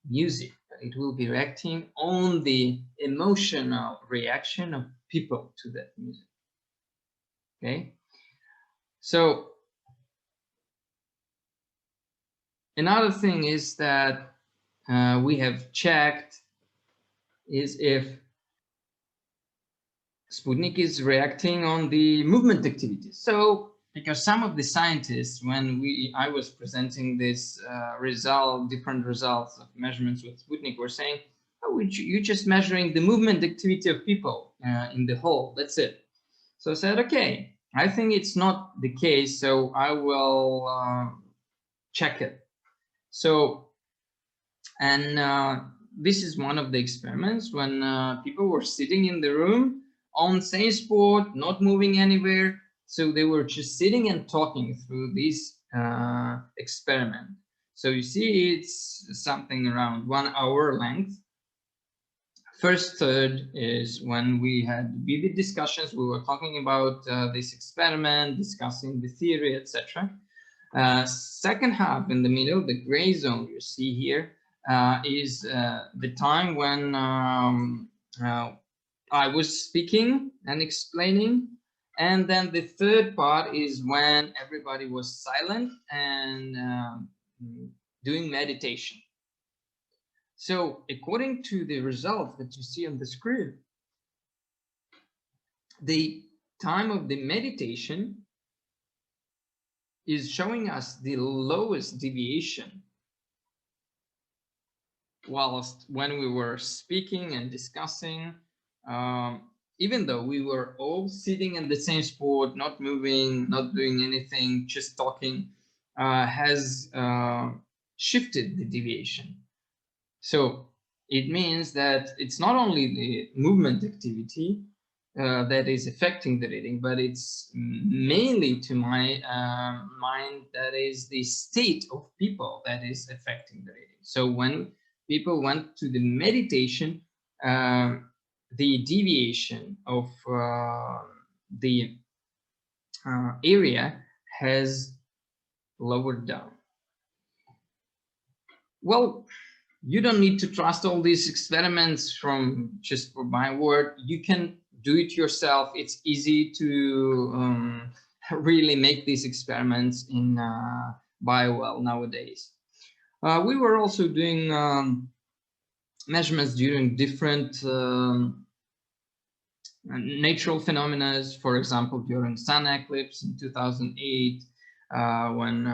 music, it will be reacting on the emotional reaction of people to that music. Okay, so another thing is that we have checked is if Sputnik is reacting on the movement activity. So, because some of the scientists, when I was presenting this different results of measurements with Sputnik, were saying, "Oh, you're just measuring the movement activity of people in the hall. That's it." So I said, "Okay, I think it's not the case, so I will check it." So, and this is one of the experiments when people were sitting in the room on same spot, not moving anywhere. So they were just sitting and talking through this experiment. So you see, it's something around 1 hour length. First third is when we had vivid discussions. We were talking about this experiment, discussing the theory, etc. Second half, in the middle, the gray zone you see here, is the time when I was speaking and explaining. And then the third part is when everybody was silent and doing meditation. So according to the results that you see on the screen, the time of the meditation is showing us the lowest deviation, whilst when we were speaking and discussing, even though we were all sitting in the same spot, not moving, not doing anything, just talking, has shifted the deviation. So it means that it's not only the movement activity that is affecting the reading, but it's mainly, to my mind, that is the state of people that is affecting the reading. So when people went to the meditation, the deviation of the area has lowered down. Well, you don't need to trust all these experiments from just for my word. You can do it yourself. It's easy to really make these experiments in BioWell nowadays. We were also doing measurements during different natural phenomena. For example, during sun eclipse in 2008, when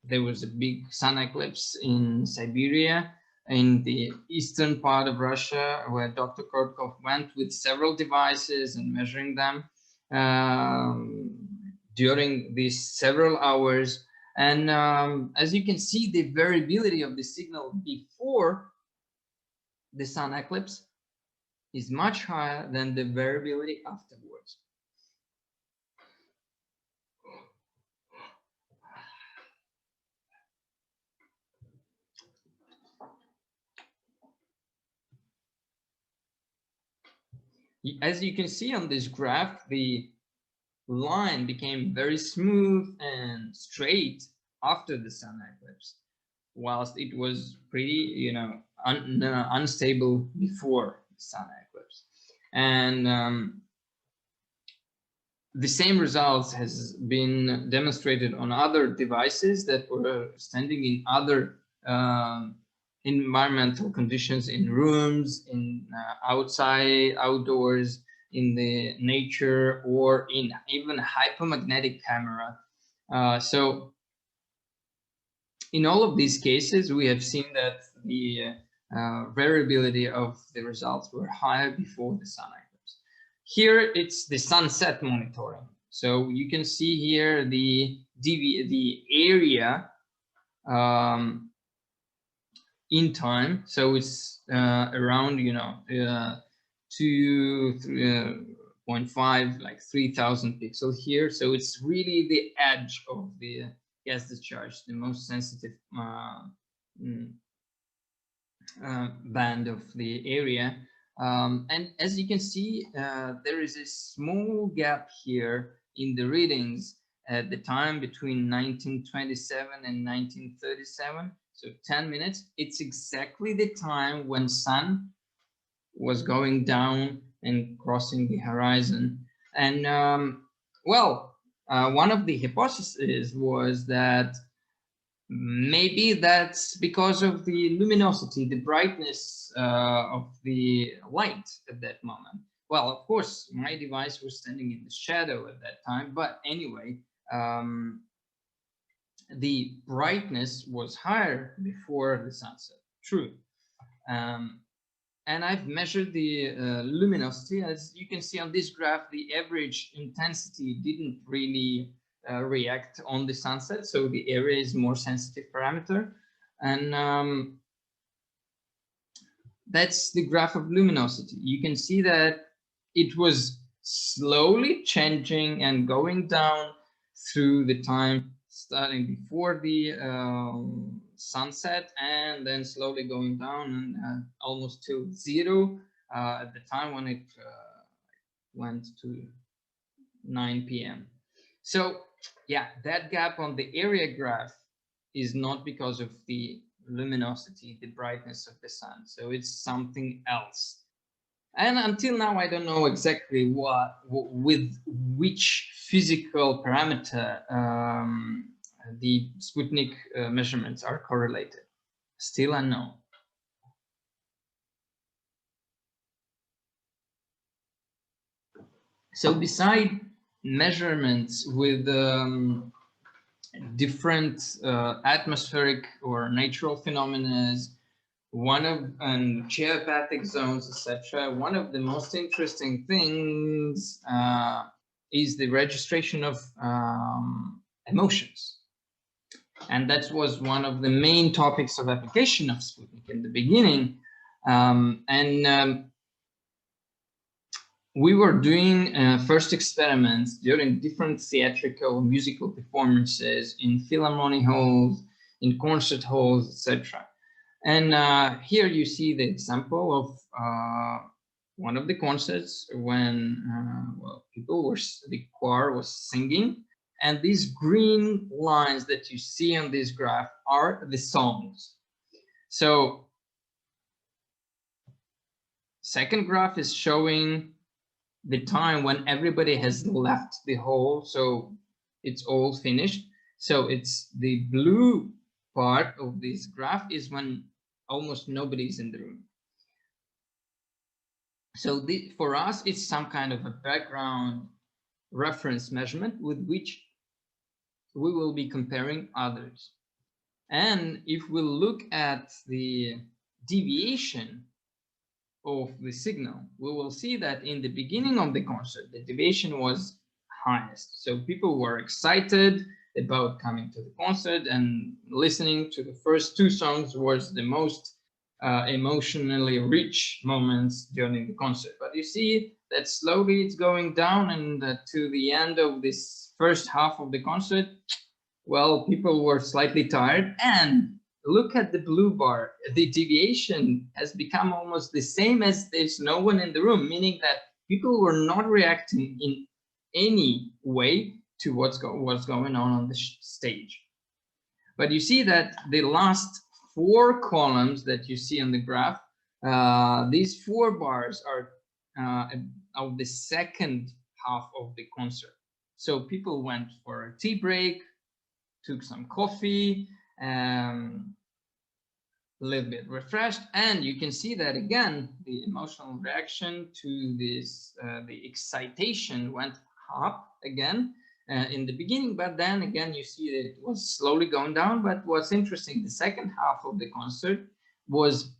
there was a big sun eclipse in Siberia, in the eastern part of Russia, where Dr. Kortkov went with several devices and measuring them during these several hours. And as you can see, the variability of the signal before the sun eclipse is much higher than the variability afterwards. As you can see on this graph, the line became very smooth and straight after the sun eclipse, whilst it was pretty, unstable before the sun eclipse. And the same results has been demonstrated on other devices that were standing in other environmental conditions, in rooms, in outdoors, in the nature, or in even hypomagnetic camera. So in all of these cases, we have seen that the variability of the results were higher before the sun eclipse. Here it's the sunset monitoring. So you can see here the area in time. So it's around 2.5, like 3,000 pixels here. So it's really the edge of the gas discharge, the most sensitive band of the area. And as you can see, there is a small gap here in the readings at the time between 1927 and 1937. So 10 minutes. It's exactly the time when sun was going down and crossing the horizon. And one of the hypotheses was that maybe that's because of the luminosity, the brightness of the light at that moment. Well, of course, my device was standing in the shadow at that time, but anyway, the brightness was higher before the sunset. True. And I've measured the luminosity. As you can see on this graph, the average intensity didn't really react on the sunset, so the area is more sensitive parameter. And that's the graph of luminosity. You can see that it was slowly changing and going down through the time, starting before the sunset, and then slowly going down and almost to zero at the time when it went to 9 p.m. So yeah, that gap on the area graph is not because of the luminosity, the brightness of the sun. So it's something else. And until now, I don't know exactly with which physical parameter the Sputnik measurements are correlated. Still unknown. So beside measurements with different atmospheric or natural phenomena, and geopathic zones, etc., one of the most interesting things is the registration of emotions. And that was one of the main topics of application of Sputnik in the beginning. We were doing first experiments during different theatrical musical performances in philharmonic halls, in concert halls, etc. And here you see the example of one of the concerts when the choir was singing. And these green lines that you see on this graph are the songs. So second graph is showing the time when everybody has left the hall, so it's all finished. So it's the blue part of this graph is when almost nobody's in the room. So for us, it's some kind of a background reference measurement with which we will be comparing others. And if we look at the deviation of the signal, we will see that in the beginning of the concert, the deviation was highest. So people were excited about coming to the concert, and listening to the first two songs was the most emotionally rich moments during the concert. But you see that slowly it's going down, and to the end of this first half of the concert, well, people were slightly tired. And look at the blue bar. The deviation has become almost the same as there's no one in the room, meaning that people were not reacting in any way to what's going on the stage. But you see that the last four columns that you see on the graph, these four bars are of the second half of the concert. So people went for a tea break, took some coffee, a little bit refreshed, and you can see that again the emotional reaction to this, the excitation went up again in the beginning, but then again you see that it was slowly going down. But what's interesting, the second half of the concert was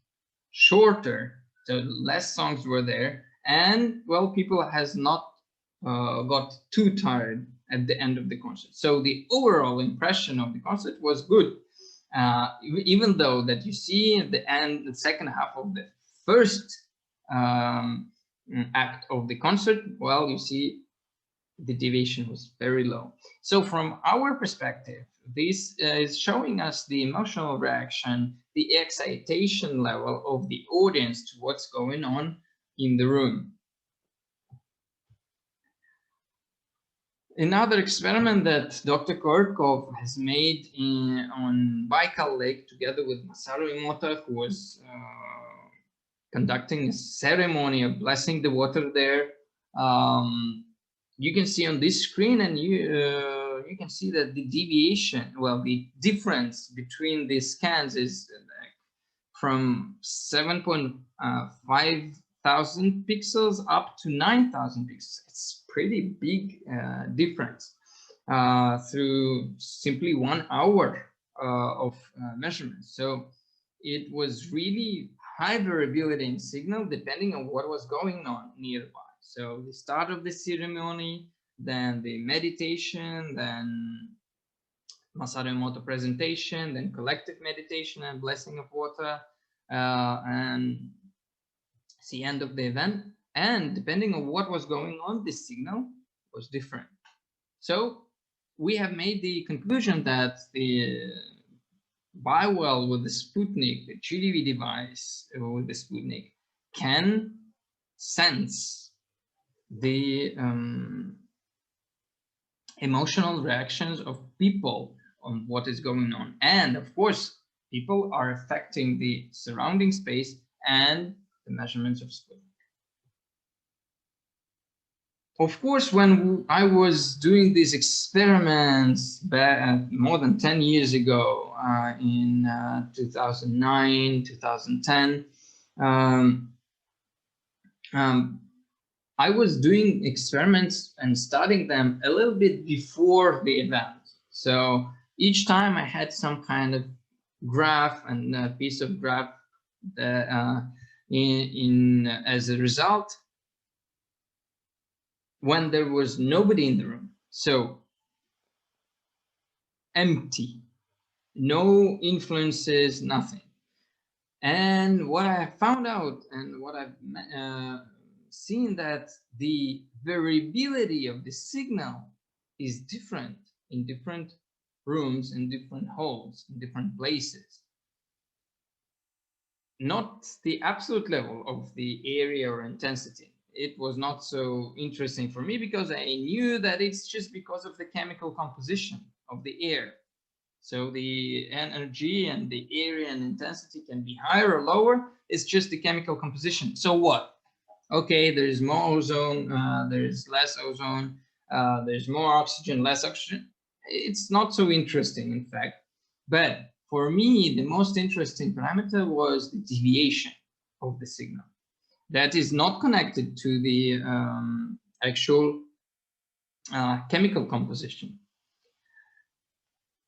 shorter, so less songs were there, and well, people has not got too tired at the end of the concert. So the overall impression of the concert was good. Even though that you see at the end, the second half of the first act of the concert, well, you see the deviation was very low. So from our perspective, this is showing us the emotional reaction, the excitation level of the audience to what's going on in the room. Another experiment that Dr. Kortkov has made on Baikal Lake together with Masaru Emoto, who was conducting a ceremony of blessing the water there. You can see on this screen, and you can see that the deviation, well, the difference between the scans is from 7.5 thousand pixels up to 9,000 pixels. It's pretty big difference through simply 1 hour of measurement. So it was really high variability in signal depending on what was going on nearby. So the start of the ceremony, then the meditation, then Masaru Emoto presentation, then collective meditation and blessing of water, and it's the end of the event. And depending on what was going on, the signal was different. So we have made the conclusion that the biwell with the Sputnik, the GDV device with the Sputnik, can sense the emotional reactions of people on what is going on. And of course, people are affecting the surrounding space and the measurements of Sputnik. Of course, when I was doing these experiments back more than 10 years ago, in 2009, 2010, I was doing experiments and studying them a little bit before the event. So each time I had some kind of graph and a piece of graph that, as a result when there was nobody in the room. So empty, no influences, nothing. And what I found out and what I've seen, that the variability of the signal is different in different rooms, in different halls, in different places. Not the absolute level of the area or intensity. It was not so interesting for me because I knew that it's just because of the chemical composition of the air. So the energy and the area and intensity can be higher or lower. It's just the chemical composition. So what? Okay, there's more ozone, there's less ozone, there's more oxygen, less oxygen. It's not so interesting, in fact. But for me, the most interesting parameter was the deviation of the signal. That is not connected to the actual chemical composition.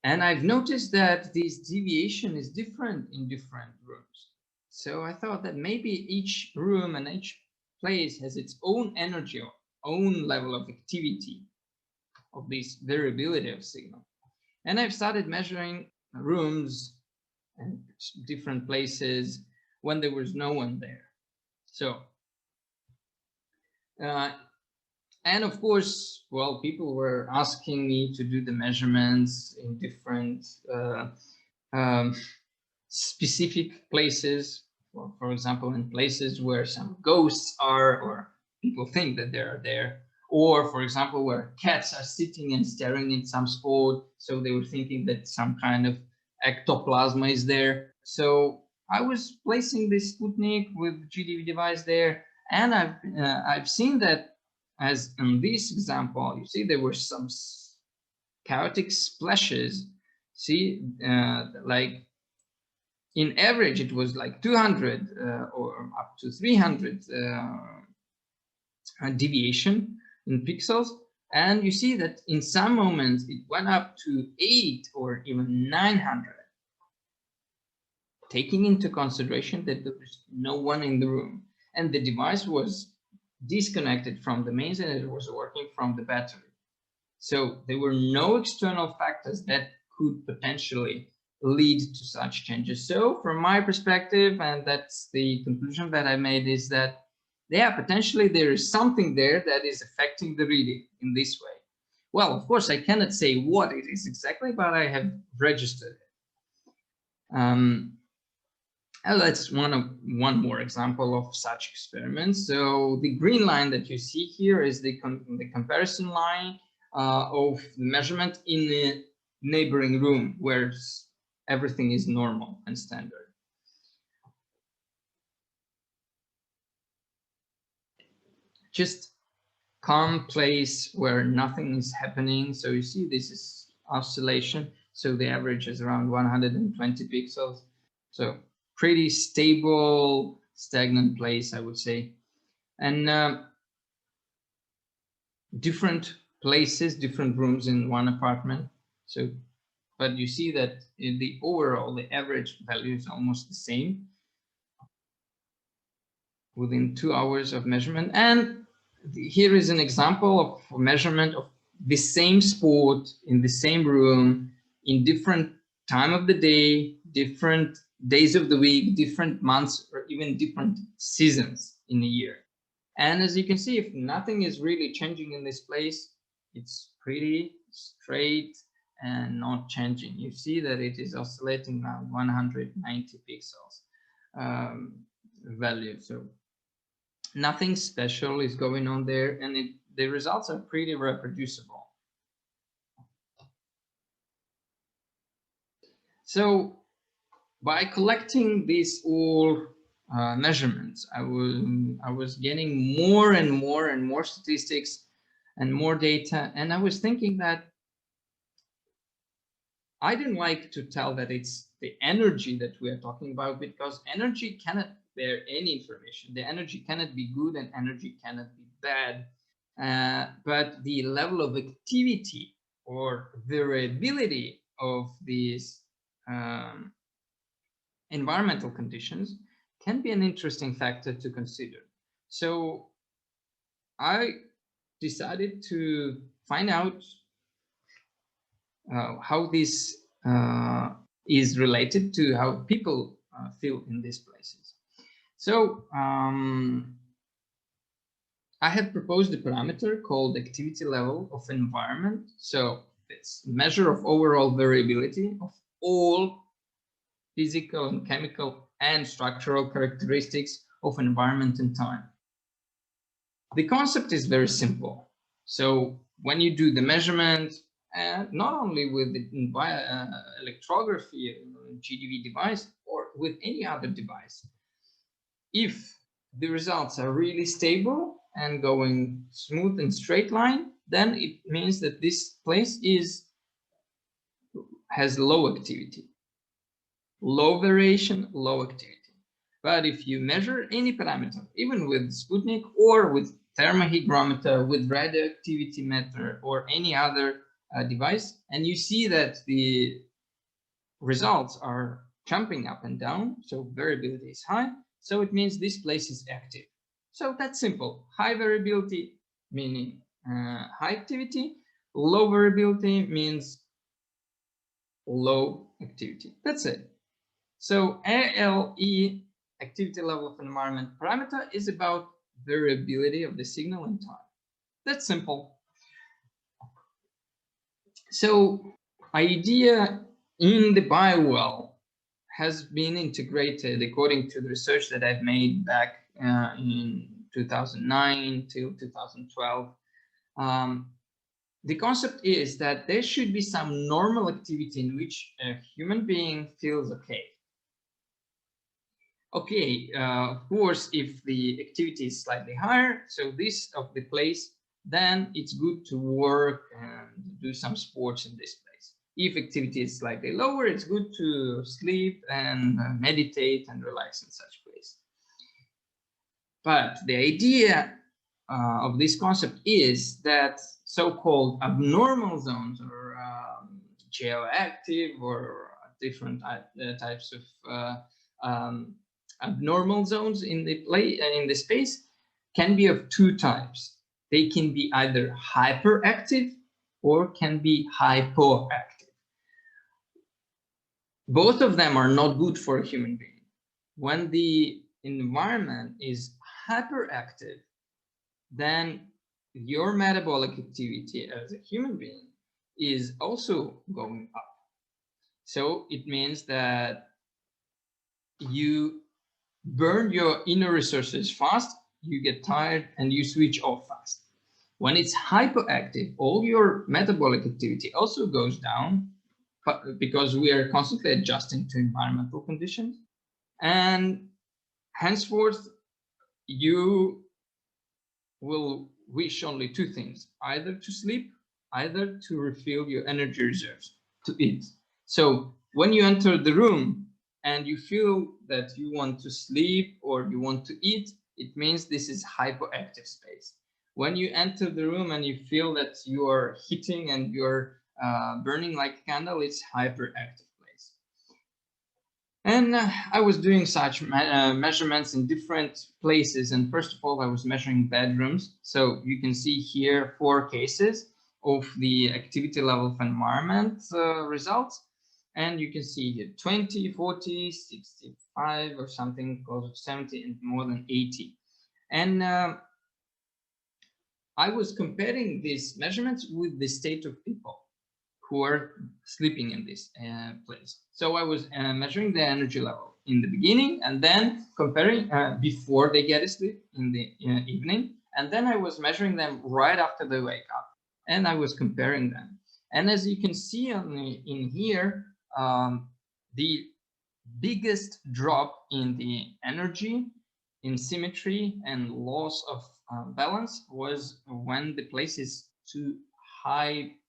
And I've noticed that this deviation is different in different rooms. So I thought that maybe each room and each place has its own energy or own level of activity of this variability of signal. And I've started measuring rooms and different places when there was no one there. So, and of course, well, people were asking me to do the measurements in different specific places, for example, in places where some ghosts are, or people think that they are there, or for example, where cats are sitting and staring in some spot, so they were thinking that some kind of ectoplasma is there. So I was placing this Sputnik with GDV device there, and I've seen that, as in this example, you see there were some chaotic splashes. See, like in average, it was like 200 or up to 300 deviation in pixels. And you see that in some moments it went up to 8 or even 900, taking into consideration that there was no one in the room and the device was disconnected from the mains and it was working from the battery. So there were no external factors that could potentially lead to such changes. So from my perspective, and that's the conclusion that I made, is that, yeah, potentially there is something there that is affecting the reading in this way. Well, of course, I cannot say what it is exactly, but I have registered it. Let's one more example of such experiments. So the green line that you see here is the comparison line of the measurement in a neighboring room where everything is normal and standard. Just calm place where nothing is happening. So you see this is oscillation. So the average is around 120 pixels. So pretty stable, stagnant place, I would say. And different places, different rooms in one apartment. So, but you see that in the overall, the average value is almost the same within 2 hours of measurement. And here is an example of measurement of the same sport in the same room in different time of the day, different days of the week, different months, or even different seasons in a year. And as you can see, if nothing is really changing in this place, it's pretty straight and not changing. You see that it is oscillating around 190 pixels value. So nothing special is going on there, and the results are pretty reproducible. So by collecting these all measurements, I was getting more and more statistics and more data, and I was thinking that I didn't like to tell that it's the energy that we are talking about, because energy cannot bear any information. The energy cannot be good and energy cannot be bad. But the level of activity or variability of these environmental conditions can be an interesting factor to consider. So I decided to find out how this is related to how people feel in these places. So I have proposed a parameter called activity level of environment. So it's a measure of overall variability of all physical and chemical and structural characteristics of environment and time. The concept is very simple. So when you do the measurement, not only with the electrography GDV device or with any other device, if the results are really stable and going smooth and straight line, then it means that this place has low activity, low variation, low activity. But if you measure any parameter, even with Sputnik or with thermohygrometer, with radioactivity meter or any other device, and you see that the results are jumping up and down, so variability is high, so it means this place is active. So that's simple. High variability meaning high activity, low variability means low activity. That's it. So ALE, activity level of environment parameter, is about variability of the signal and time. That's simple. So idea in the biowell has been integrated according to the research that I've made back in 2009 till 2012. The concept is that there should be some normal activity in which a human being feels okay. Okay, of course, if the activity is slightly higher, so this of the place, then it's good to work and do some sports in this place. If activity is slightly lower, it's good to sleep and meditate and relax in such place. But the idea of this concept is that so-called abnormal zones or geoactive or different types of abnormal zones in the space can be of two types. They can be either hyperactive or can be hypoactive. Both of them are not good for a human being. When the environment is hyperactive, then your metabolic activity as a human being is also going up. So it means that you burn your inner resources fast, you get tired, and you switch off fast. When it's hyperactive, all your metabolic activity also goes down, because we are constantly adjusting to environmental conditions. And henceforth, you will wish only two things: either to sleep, either to refill your energy reserves, to eat. So when you enter the room and you feel that you want to sleep or you want to eat, it means this is hypoactive space. When you enter the room and you feel that you are heating and you're burning like a candle, it's hyperactive place. And I was doing such measurements in different places. And first of all, I was measuring bedrooms. So you can see here 4 cases of the activity level of environment results. And you can see here 20, 40, 65 or something close to 70 and more than 80. And I was comparing these measurements with the state of people who are sleeping in this place. So I was measuring the energy level in the beginning and then comparing before they get asleep in the evening. And then I was measuring them right after they wake up, and I was comparing them. And as you can see in here, the biggest drop in the energy, in symmetry and loss of balance was when the place is too hypoactive,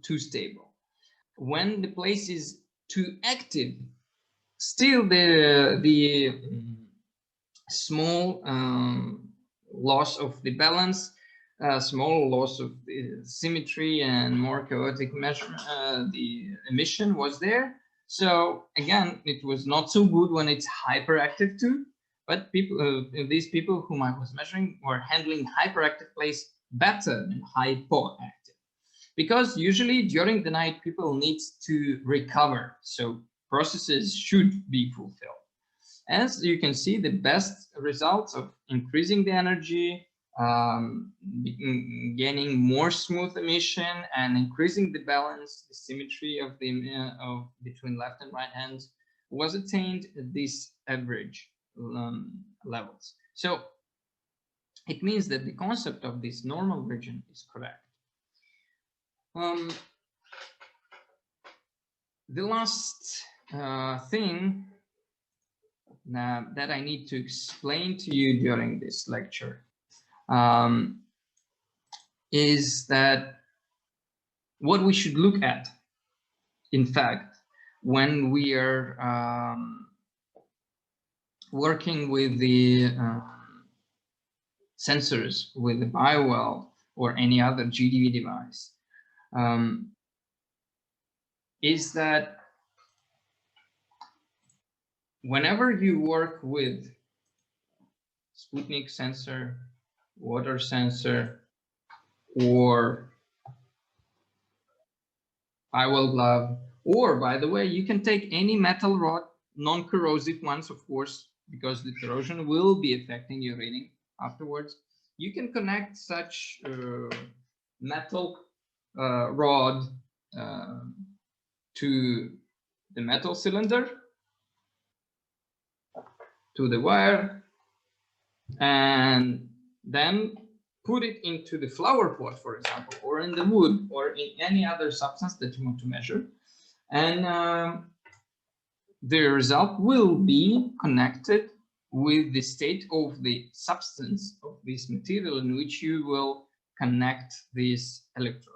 too stable. When the place is too active, still the small loss of the balance, small loss of the symmetry and more chaotic measurement, the emission was there. So again, it was not so good when it's hyperactive too, but people, these people whom I was measuring were handling hyperactive place better than hypoactive, because usually during the night people need to recover, so processes should be fulfilled. As you can see, the best results of increasing the energy, gaining more smooth emission, and increasing the balance, the symmetry of the between left and right hands was attained at these average levels. So it means that the concept of this normal region is correct. The last thing that I need to explain to you during this lecture is that what we should look at, in fact, when we are working with the sensors, with the BioWell or any other GDV device, is that whenever you work with Sputnik sensor, water sensor, or BioWell glove, or by the way, you can take any metal rod, non-corrosive ones, of course, because the corrosion will be affecting your reading afterwards. You can connect such metal rod to the metal cylinder, to the wire, and then put it into the flower pot, for example, or in the wood, or in any other substance that you want to measure. And the result will be connected with the state of the substance of this material in which you will connect this electrode.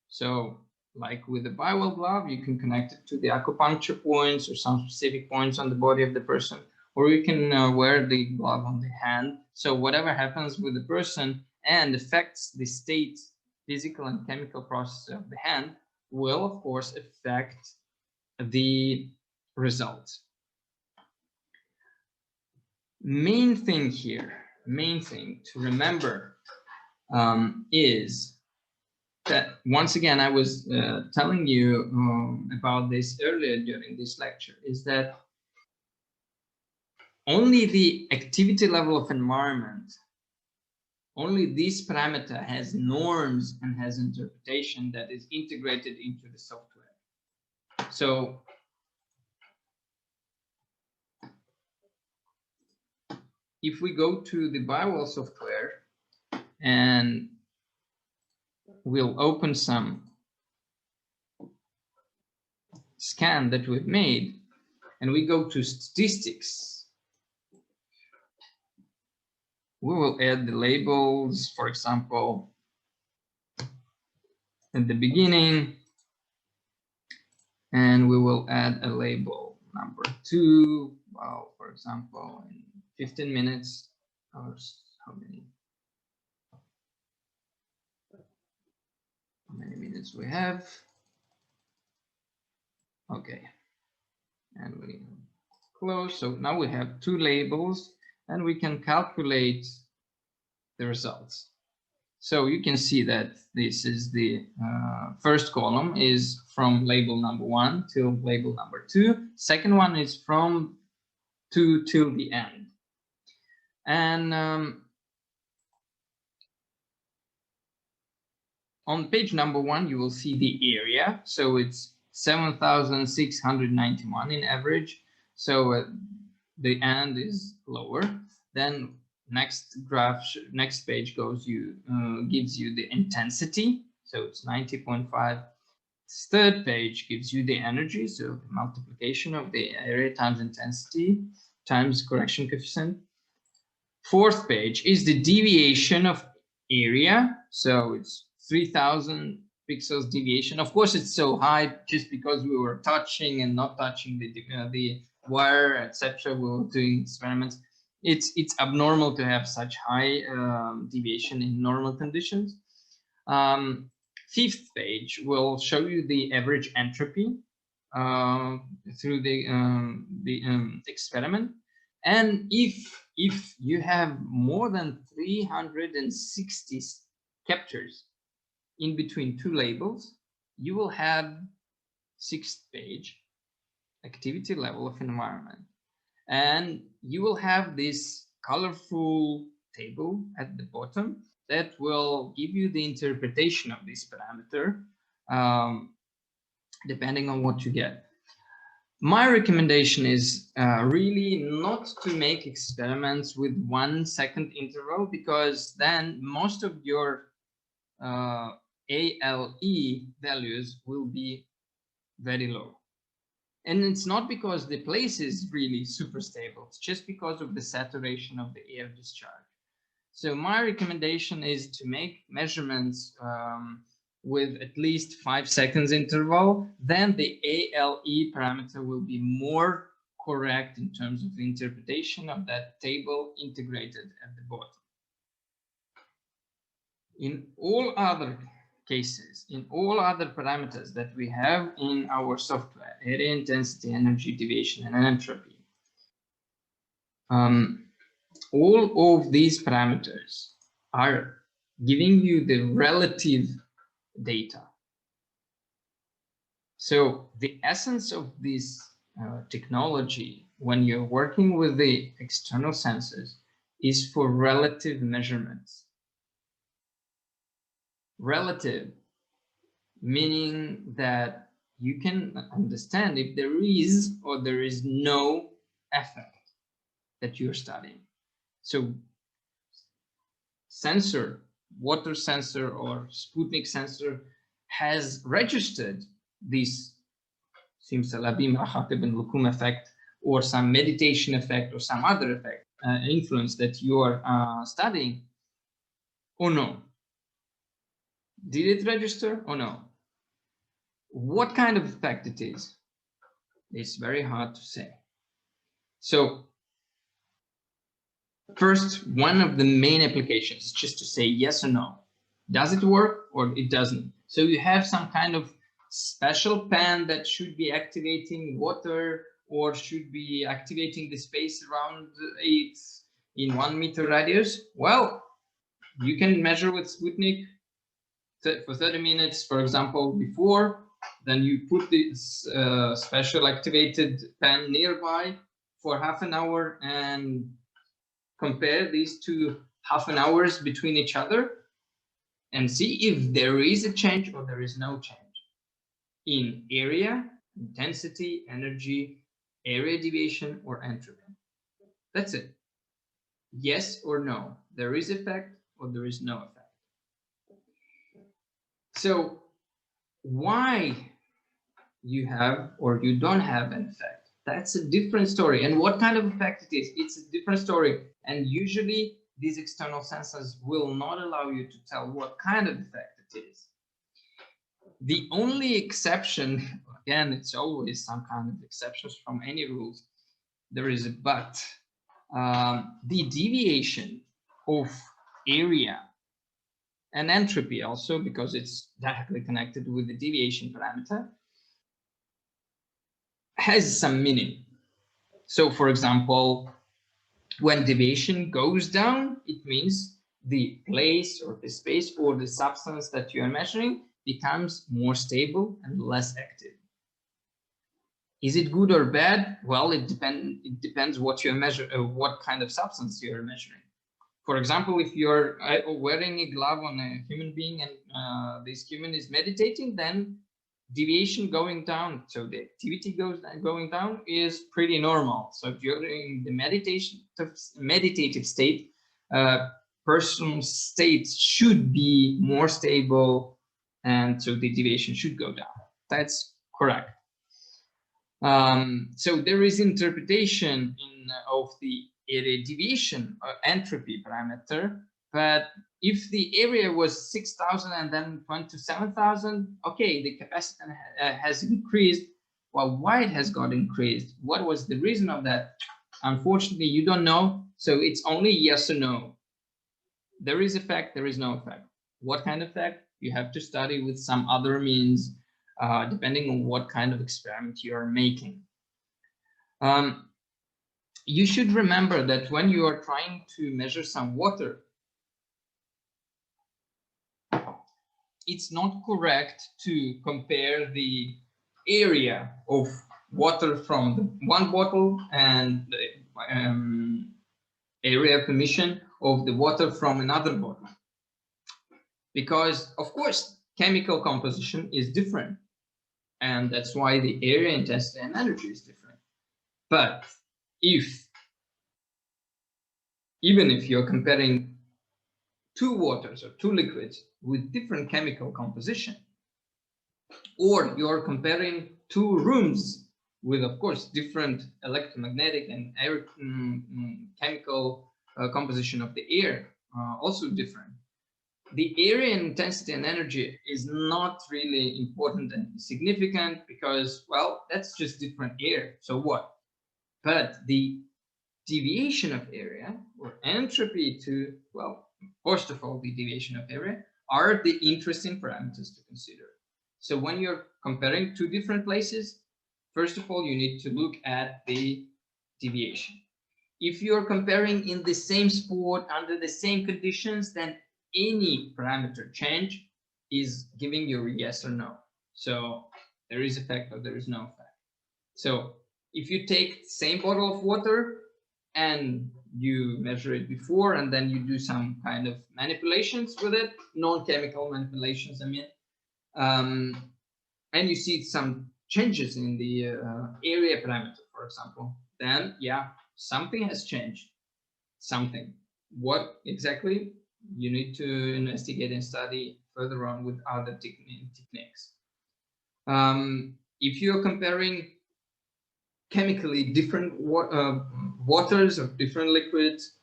So like with the BioWell glove, you can connect it to the acupuncture points or some specific points on the body of the person, or you can wear the glove on the hand. So whatever happens with the person and affects the state, physical and chemical process of the hand will, of course, affect the result. Main thing here, main thing to remember is that, once again, I was telling you about this earlier during this lecture, is that only the activity level of environment only this parameter has norms and has interpretation that is integrated into the software. So if we go to the Biowall software and we'll open some scan that we've made, and we go to statistics, we will add the labels, for example, at the beginning, and we will add a label number 2, well, for example, in 15 minutes, or how many minutes we have. Okay, and we close. So now we have 2 labels, and we can calculate the results. So you can see that this is the first column is from label number 1 till label number 2. Second one is from 2 till the end. And on page number 1, you will see the area. So it's 7,691 in average. So the end is lower. Then next graph, next page gives you the intensity. So it's 90.5. Third page gives you the energy. So the multiplication of the area times intensity times correction coefficient. Fourth page is the deviation of area. So it's 3,000 pixels deviation. Of course, it's so high just because we were touching and not touching the wire, etc. We were doing experiments. It's abnormal to have such high deviation in normal conditions. Fifth page will show you the average entropy through the experiment. And if you have more than 360 captures in between 2 labels, you will have sixth page, activity level of environment. And you will have this colorful table at the bottom that will give you the interpretation of this parameter depending on what you get. My recommendation is really not to make experiments with 1 second interval, because then most of your ALE values will be very low. And it's not because the place is really super stable, it's just because of the saturation of the air discharge. So my recommendation is to make measurements with at least 5 seconds interval. Then the ALE parameter will be more correct in terms of the interpretation of that table integrated at the bottom. In all other cases, in all other parameters that we have in our software, area, intensity, energy, deviation, and entropy, all of these parameters are giving you the relative data. So the essence of this technology, when you're working with the external sensors, is for relative measurements. Relative, meaning that you can understand if there is or there is no effect that you're studying. So sensor, water sensor or Sputnik sensor has registered this simsalabim rahatib lukum effect, or some meditation effect, or some other effect, influence that you are studying, or no? Did it register or no? What kind of effect it is? It's very hard to say. So first, one of the main applications is just to say yes or no. Does it work or it doesn't? So you have some kind of special pen that should be activating water or should be activating the space around it in 1 meter radius. Well, you can measure with Sputnik for 30 minutes, for example, before, then you put this special activated pen nearby for half an hour and compare these two half an hour between each other and see if there is a change or there is no change in area, intensity, energy, area deviation, or entropy. That's it. Yes or no. There is effect or there is no effect. So why you have or you don't have an effect, that's a different story. And what kind of effect it is, it's a different story. And usually these external sensors will not allow you to tell what kind of effect it is. The only exception, again, it's always some kind of exceptions from any rules, there is a but. The deviation of area and entropy also, because it's directly connected with the deviation parameter, has some meaning. So for example, when deviation goes down, it means the place or the space or the substance that you are measuring becomes more stable and less active. Is it good or bad? Well, it depends what you measure, what kind of substance you are measuring. For example, if you're wearing a glove on a human being and this human is meditating, then deviation going down, so the activity going down, is pretty normal. So during the meditative state, person's state should be more stable, and so the deviation should go down. That's correct. So there is interpretation of the area deviation entropy parameter, but if the area was 6,000 and then went to 7,000, okay, the capacitance has increased. Well, why it has got increased? What was the reason of that? Unfortunately, you don't know, so it's only yes or no. There is effect, there is no effect. What kind of effect? You have to study with some other means, depending on what kind of experiment you are making. You should remember that when you are trying to measure some water, it's not correct to compare the area of water from one bottle and the area of emission of the water from another bottle. Because, of course, chemical composition is different. And that's why the area, intensity, and energy is different. But even if you're comparing two waters or two liquids with different chemical composition, or you're comparing two rooms with, of course, different electromagnetic and air, chemical composition of the air, also different. The area, intensity, and energy is not really important and significant because, well, that's just different air. So what? But the deviation of area or entropy to, well, first of all, the deviation of area are the interesting parameters to consider. So when you're comparing two different places, first of all, you need to look at the deviation. If you're comparing in the same sport under the same conditions, then any parameter change is giving you a yes or no. So there is effect or there is no effect. So if you take the same bottle of water and you measure it before and then you do some kind of manipulations with it, non-chemical manipulations, I mean, and you see some changes in the area parameter, for example, then yeah, something has changed. Something. What exactly? You need to investigate and study further on with other techniques. If you're comparing chemically different waters or different liquids,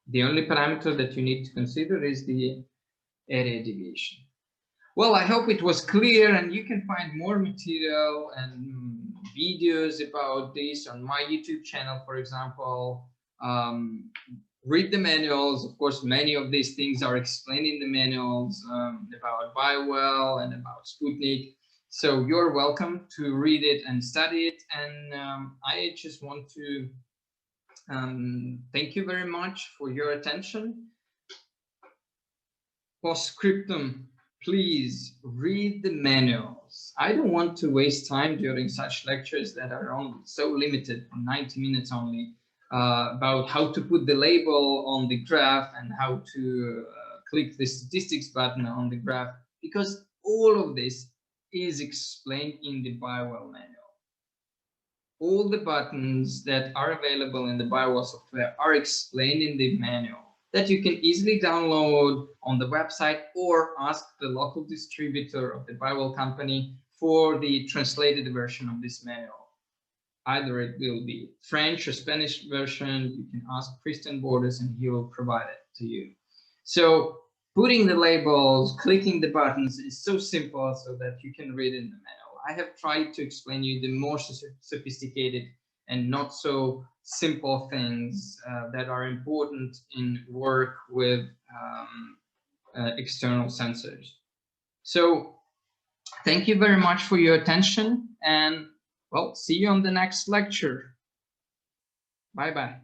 the only parameter that you need to consider is the area deviation. Well, I hope it was clear, and you can find more material and videos about this on my YouTube channel, for example. Read the manuals. Of course, many of these things are explained in the manuals about BioWell and about Sputnik. So you're welcome to read it and study it. And I just want to thank you very much for your attention. Postscriptum, please read the manuals. I don't want to waste time during such lectures that are only so limited for 90 minutes only. about how to put the label on the graph and how to click the statistics button on the graph, because all of this is explained in the Biowell manual. All the buttons that are available in the Biowell software are explained in the manual that you can easily download on the website or ask the local distributor of the Biowell company for the translated version of this manual. Either it will be French or Spanish version. You can ask Christian Borders and he will provide it to you. So putting the labels, clicking the buttons is so simple so that you can read in the manual. I have tried to explain you the more sophisticated and not so simple things that are important in work with external sensors. So thank you very much for your attention, and well, see you on the next lecture. Bye-bye.